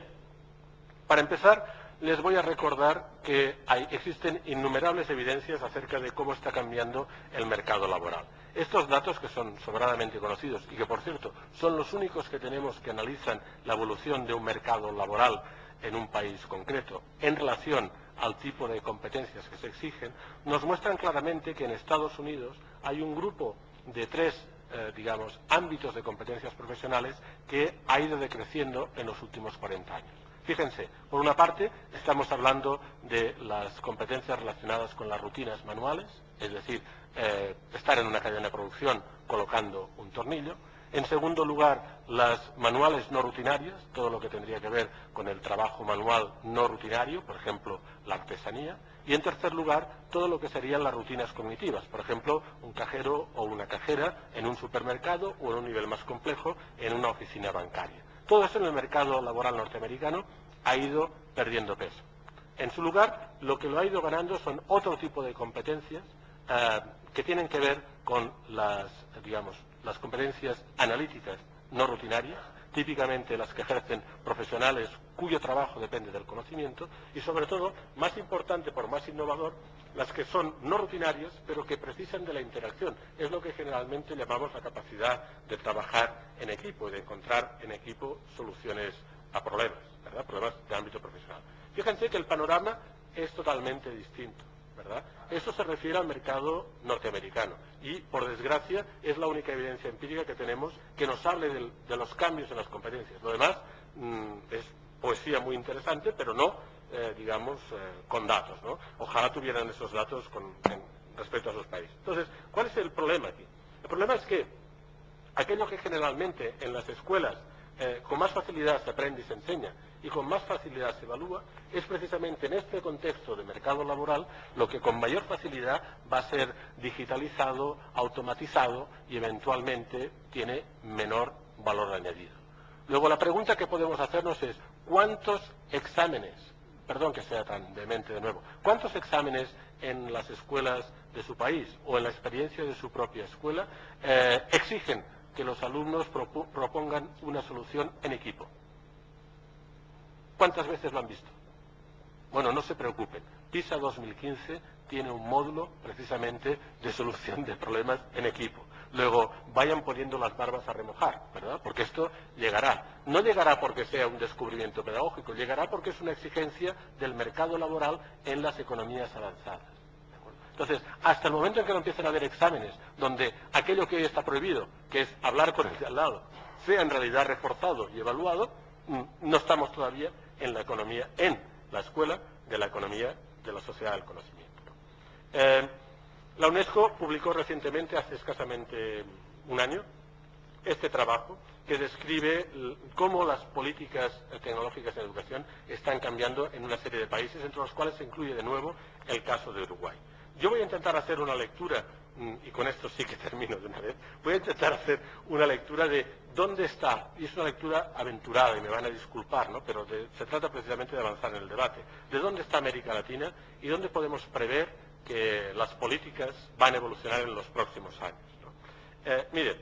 para empezar, les voy a recordar que existen innumerables evidencias acerca de cómo está cambiando el mercado laboral. Estos datos, que son sobradamente conocidos y que, por cierto, son los únicos que tenemos que analizan la evolución de un mercado laboral en un país concreto en relación al tipo de competencias que se exigen, nos muestran claramente que en Estados Unidos hay un grupo de 3, ámbitos de competencias profesionales que ha ido decreciendo en los últimos 40 años. Fíjense, por una parte estamos hablando de las competencias relacionadas con las rutinas manuales, es decir, estar en una cadena de producción colocando un tornillo. En segundo lugar, las manuales no rutinarias, todo lo que tendría que ver con el trabajo manual no rutinario, por ejemplo, la artesanía. Y en tercer lugar, todo lo que serían las rutinas cognitivas, por ejemplo, un cajero o una cajera en un supermercado o en un nivel más complejo en una oficina bancaria. Todo eso en el mercado laboral norteamericano ha ido perdiendo peso. En su lugar, lo que lo ha ido ganando son otro tipo de competencias que tienen que ver con las competencias analíticas no rutinarias, típicamente las que ejercen profesionales cuyo trabajo depende del conocimiento, y sobre todo, más importante por más innovador, las que son no rutinarias, pero que precisan de la interacción. Es lo que generalmente llamamos la capacidad de trabajar en equipo y de encontrar en equipo soluciones a problemas, ¿verdad? Problemas de ámbito profesional. Fíjense que el panorama es totalmente distinto, ¿verdad? Eso se refiere al mercado norteamericano y, por desgracia, es la única evidencia empírica que tenemos que nos hable de los cambios en las competencias. Lo demás es poesía muy interesante, pero no, con datos, ¿no? Ojalá tuvieran esos datos respecto a sus países. Entonces, ¿cuál es el problema aquí? El problema es que aquello que generalmente en las escuelas con más facilidad se aprende y se enseña y con más facilidad se evalúa, es precisamente en este contexto de mercado laboral lo que con mayor facilidad va a ser digitalizado, automatizado y eventualmente tiene menor valor añadido. Luego la pregunta que podemos hacernos es ¿cuántos exámenes, perdón que sea tan demente de nuevo, cuántos exámenes en las escuelas de su país o en la experiencia de su propia escuela exigen que los alumnos propongan una solución en equipo? ¿Cuántas veces lo han visto? Bueno, no se preocupen. PISA 2015 tiene un módulo precisamente de solución de problemas en equipo. Luego, vayan poniendo las barbas a remojar, ¿verdad? Porque esto llegará. No llegará porque sea un descubrimiento pedagógico, llegará porque es una exigencia del mercado laboral en las economías avanzadas. Entonces, hasta el momento en que no empiecen a haber exámenes donde aquello que hoy está prohibido, que es hablar con el de al lado, sea en realidad reforzado y evaluado, no estamos todavía en la economía, en la escuela de la economía de la sociedad del conocimiento. La UNESCO publicó recientemente, hace escasamente un año, este trabajo que describe cómo las políticas tecnológicas en educación están cambiando en una serie de países, entre los cuales se incluye de nuevo el caso de Uruguay. Yo voy a intentar hacer una lectura, y con esto sí que termino de una vez, voy a intentar hacer una lectura de dónde está, y es una lectura aventurada, y me van a disculpar, ¿no? Pero se trata precisamente de avanzar en el debate, de dónde está América Latina y dónde podemos prever que las políticas van a evolucionar en los próximos años, ¿no? Miren,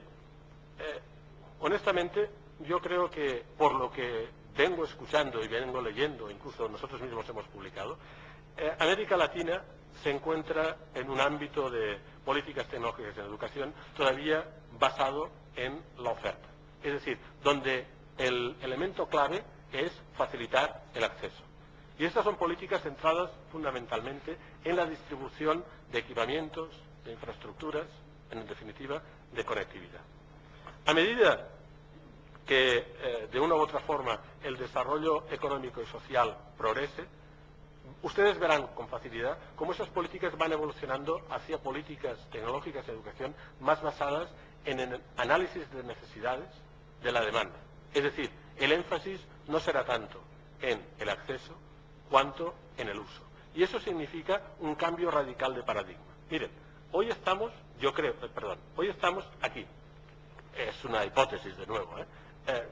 honestamente, yo creo que por lo que vengo escuchando y vengo leyendo, incluso nosotros mismos hemos publicado, América Latina se encuentra en un ámbito de políticas tecnológicas en educación todavía basado en la oferta. Es decir, donde el elemento clave es facilitar el acceso. Y estas son políticas centradas fundamentalmente en la distribución de equipamientos, de infraestructuras, en definitiva, de conectividad. A medida que, de una u otra forma, el desarrollo económico y social progrese, ustedes verán con facilidad cómo esas políticas van evolucionando hacia políticas tecnológicas de educación más basadas en el análisis de necesidades de la demanda. Es decir, el énfasis no será tanto en el acceso cuanto en el uso. Y eso significa un cambio radical de paradigma. Miren, hoy estamos aquí. Es una hipótesis de nuevo,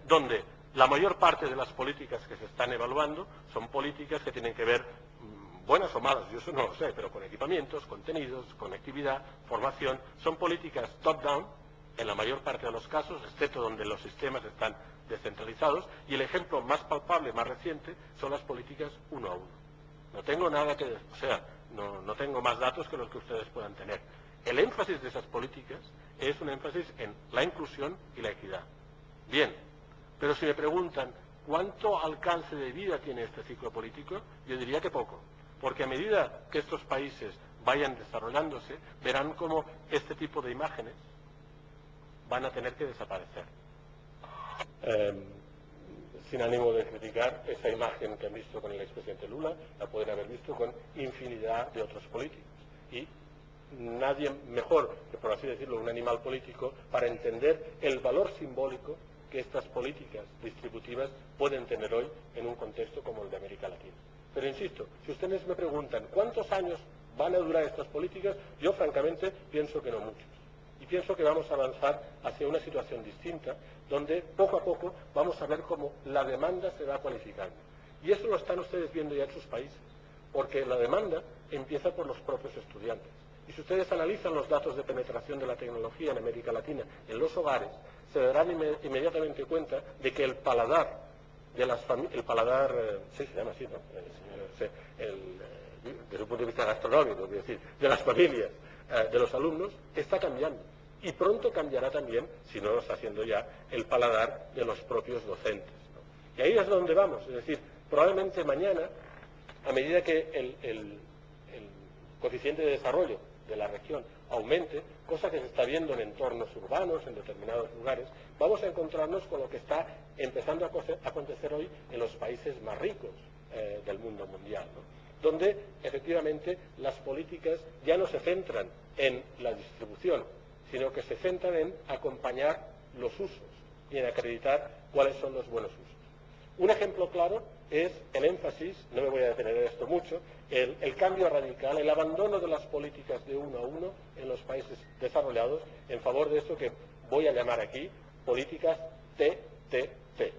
donde la mayor parte de las políticas que se están evaluando son políticas que tienen que ver, buenas o malas, yo eso no lo sé, pero con equipamientos, contenidos, conectividad, formación. Son políticas top-down, en la mayor parte de los casos, excepto donde los sistemas están descentralizados, y el ejemplo más palpable, más reciente, son las políticas uno a uno. No tengo nada que, no tengo más datos que los que ustedes puedan tener. El énfasis de esas políticas es un énfasis en la inclusión y la equidad. Bien, pero si me preguntan cuánto alcance de vida tiene este ciclo político, yo diría que poco, porque a medida que estos países vayan desarrollándose, verán cómo este tipo de imágenes van a tener que desaparecer. sin ánimo de criticar, esa imagen que han visto con el expresidente Lula, la pueden haber visto con infinidad de otros políticos. Y nadie mejor que, por así decirlo, un animal político para entender el valor simbólico que estas políticas distributivas pueden tener hoy en un contexto como el de América Latina. Pero insisto, si ustedes me preguntan cuántos años van a durar estas políticas, yo francamente pienso que no muchos. Y pienso que vamos a avanzar hacia una situación distinta, donde poco a poco vamos a ver cómo la demanda se va cualificando. Y eso lo están ustedes viendo ya en sus países, porque la demanda empieza por los propios estudiantes. Y si ustedes analizan los datos de penetración de la tecnología en América Latina en los hogares, se darán inmediatamente cuenta de que el paladar de las familias, el paladar, sí, se llama así, ¿no? Desde un punto de vista gastronómico, es decir, de las familias, de los alumnos, está cambiando. Y pronto cambiará también, si no lo está haciendo ya, el paladar de los propios docentes, ¿no? Y ahí es donde vamos, es decir, probablemente mañana, a medida que el coeficiente de desarrollo de la región aumente, cosa que se está viendo en entornos urbanos, en determinados lugares, vamos a encontrarnos con lo que está empezando a acontecer hoy en los países más ricos del mundo mundial, ¿no? Donde efectivamente las políticas ya no se centran en la distribución, sino que se centran en acompañar los usos y en acreditar cuáles son los buenos usos. Un ejemplo claro es el énfasis, no me voy a detener en esto mucho, el cambio radical, el abandono de las políticas de uno a uno en los países desarrollados en favor de eso que voy a llamar aquí políticas TTT.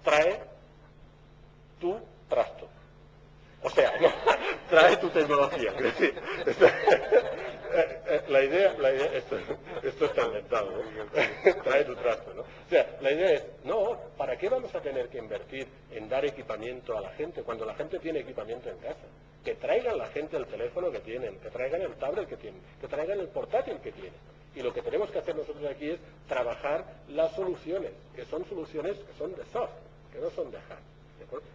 Trae tu trasto. O sea, no, trae tu tecnología. Es decir, la idea esto está inventado, ¿no? Trae tu trasto, ¿no? O sea, la idea es, no, ¿para qué vamos a tener que invertir en dar equipamiento a la gente cuando la gente tiene equipamiento en casa? Que traigan la gente el teléfono que tienen, que traigan el tablet que tienen, que traigan el portátil que tienen. Y lo que tenemos que hacer nosotros aquí es trabajar las soluciones, que son soluciones que son de soft, que no son de hard.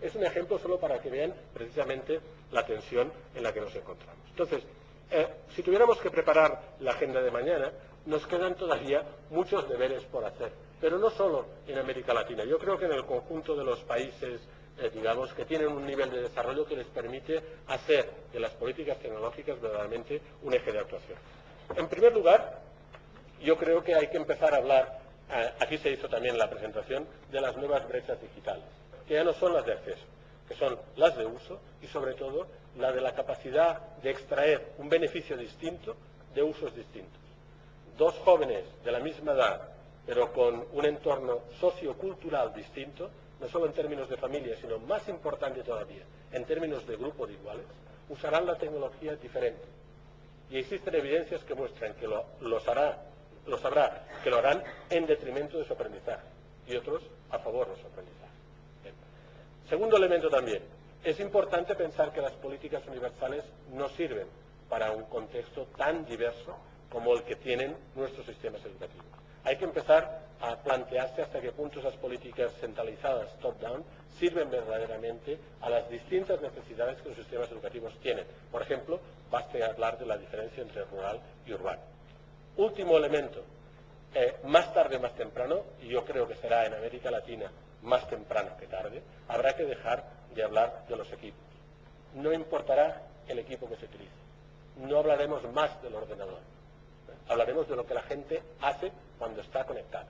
Es un ejemplo solo para que vean precisamente la tensión en la que nos encontramos. Entonces, si tuviéramos que preparar la agenda de mañana, nos quedan todavía muchos deberes por hacer, pero no solo en América Latina. Yo creo que en el conjunto de los países, digamos, que tienen un nivel de desarrollo que les permite hacer de las políticas tecnológicas verdaderamente un eje de actuación. En primer lugar, yo creo que hay que empezar a hablar, aquí se hizo también la presentación, de las nuevas brechas digitales, que ya no son las de acceso, que son las de uso y sobre todo la de la capacidad de extraer un beneficio distinto de usos distintos. Dos jóvenes de la misma edad, pero con un entorno sociocultural distinto, no solo en términos de familia, sino más importante todavía, en términos de grupo de iguales, usarán la tecnología diferente. Y existen evidencias que muestran que lo harán en detrimento de su aprendizaje y otros a favor de su aprendizaje. Bien. Segundo elemento también, es importante pensar que las políticas universales no sirven para un contexto tan diverso como el que tienen nuestros sistemas educativos. Hay que empezar a plantearse hasta qué punto esas políticas centralizadas, top-down, sirven verdaderamente a las distintas necesidades que los sistemas educativos tienen. Por ejemplo, basta hablar de la diferencia entre rural y urbano. Último elemento, más tarde, más temprano, y yo creo que será en América Latina más temprano que tarde, habrá que dejar de hablar de los equipos. No importará el equipo que se utilice. No hablaremos más del ordenador. Hablaremos de lo que la gente hace cuando está conectada.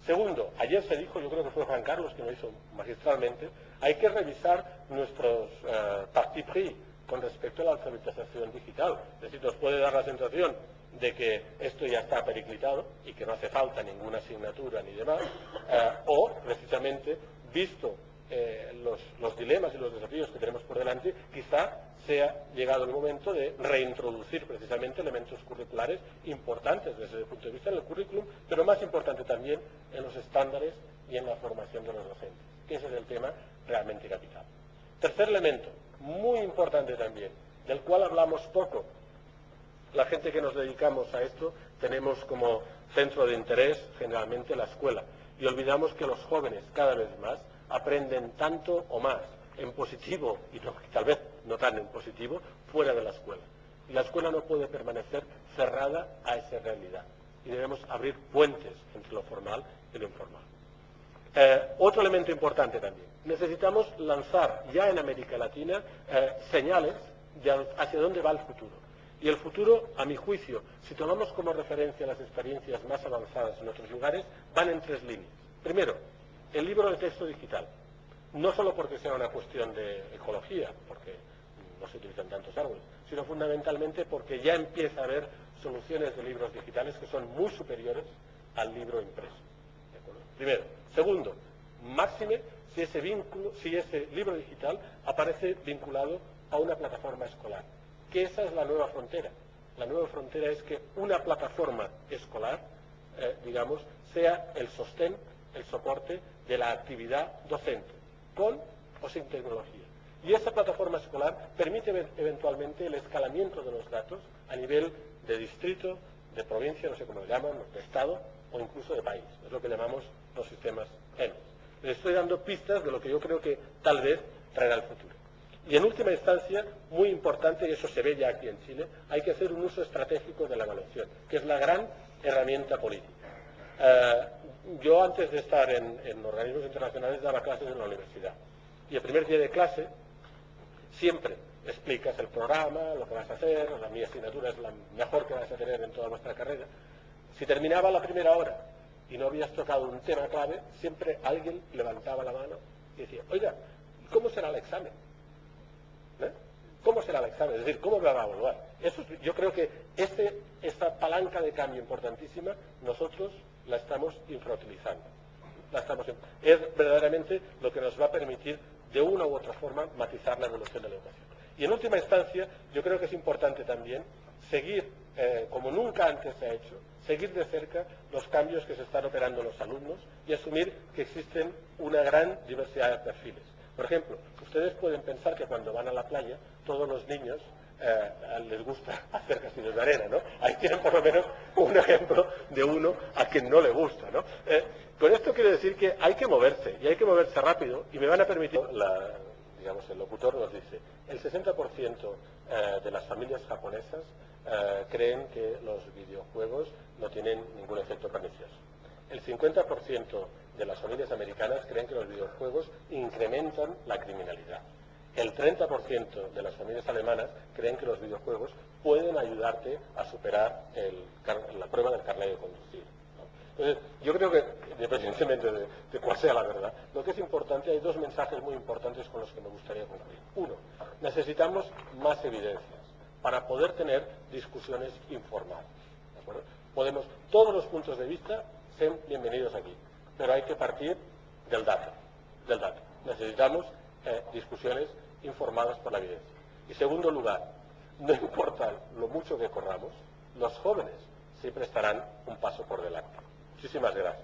Segundo, ayer se dijo, yo creo que fue Juan Carlos quien lo hizo magistralmente, hay que revisar nuestros parti pris con respecto a la alfabetización digital. Es decir, nos puede dar la sensación de que esto ya está periclitado y que no hace falta ninguna asignatura ni demás, o precisamente, visto los dilemas y los desafíos que tenemos por delante, quizá sea llegado el momento de reintroducir precisamente elementos curriculares importantes desde el punto de vista del currículum, pero más importante también en los estándares y en la formación de los docentes, que ese es el tema realmente capital. Tercer elemento, muy importante también, del cual hablamos poco. La gente que nos dedicamos a esto tenemos como centro de interés generalmente la escuela y olvidamos que los jóvenes cada vez más aprenden tanto o más en positivo y tal vez no tan en positivo fuera de la escuela. Y la escuela no puede permanecer cerrada a esa realidad y debemos abrir puentes entre lo formal y lo informal. Otro elemento importante también. Necesitamos lanzar ya en América Latina señales de hacia dónde va el futuro. Y el futuro, a mi juicio, si tomamos como referencia las experiencias más avanzadas en otros lugares, van en 3 líneas. Primero, el libro de texto digital. No solo porque sea una cuestión de ecología, porque no se utilizan tantos árboles, sino fundamentalmente porque ya empieza a haber soluciones de libros digitales que son muy superiores al libro impreso. ¿De acuerdo? Primero. Segundo, máxime si ese libro digital aparece vinculado a una plataforma escolar, que esa es la nueva frontera. La nueva frontera es que una plataforma escolar, digamos, sea el sostén, el soporte de la actividad docente, con o sin tecnología. Y esa plataforma escolar permite eventualmente el escalamiento de los datos a nivel de distrito, de provincia, no sé cómo lo llaman, de estado o incluso de país. Es lo que llamamos los sistemas EMES. Les estoy dando pistas de lo que yo creo que tal vez traerá el futuro. Y en última instancia, muy importante, y eso se ve ya aquí en Chile, hay que hacer un uso estratégico de la evaluación, que es la gran herramienta política. Yo antes de estar en organismos internacionales daba clases en la universidad. Y el primer día de clase siempre explicas el programa, lo que vas a hacer, mi asignatura es la mejor que vas a tener en toda nuestra carrera. Si terminaba la primera hora y no habías tocado un tema clave, siempre alguien levantaba la mano y decía, oiga, ¿cómo será el examen? ¿Cómo será el examen? Es decir, ¿cómo me va a evaluar? Yo creo que esta palanca de cambio importantísima, nosotros la estamos infrautilizando. Es verdaderamente lo que nos va a permitir, de una u otra forma, matizar la evolución de la educación. Y en última instancia, yo creo que es importante también seguir, como nunca antes se ha hecho, seguir de cerca los cambios que se están operando en los alumnos y asumir que existen una gran diversidad de perfiles. Por ejemplo, ustedes pueden pensar que cuando van a la playa, todos los niños les gusta hacer castillos de arena, ¿no? Ahí tienen por lo menos un ejemplo de uno a quien no le gusta, ¿no? Con esto quiero decir que hay que moverse, y hay que moverse rápido, y me van a permitir, digamos, el locutor nos dice, el 60% de las familias japonesas creen que los videojuegos no tienen ningún efecto pernicioso. El 50% de las familias americanas creen que los videojuegos incrementan la criminalidad. El 30% de las familias alemanas creen que los videojuegos pueden ayudarte a superar la prueba del carnet de conducir, ¿no? Entonces, yo creo que, independientemente de cuál sea la verdad, lo que es importante, hay 2 mensajes muy importantes con los que me gustaría concluir. Uno, necesitamos más evidencias para poder tener discusiones informadas, ¿de acuerdo? Todos los puntos de vista sean bienvenidos aquí, pero hay que partir del dato. Necesitamos discusiones informadas por la evidencia. Y segundo lugar, no importa lo mucho que corramos, los jóvenes siempre estarán un paso por delante. Muchísimas gracias.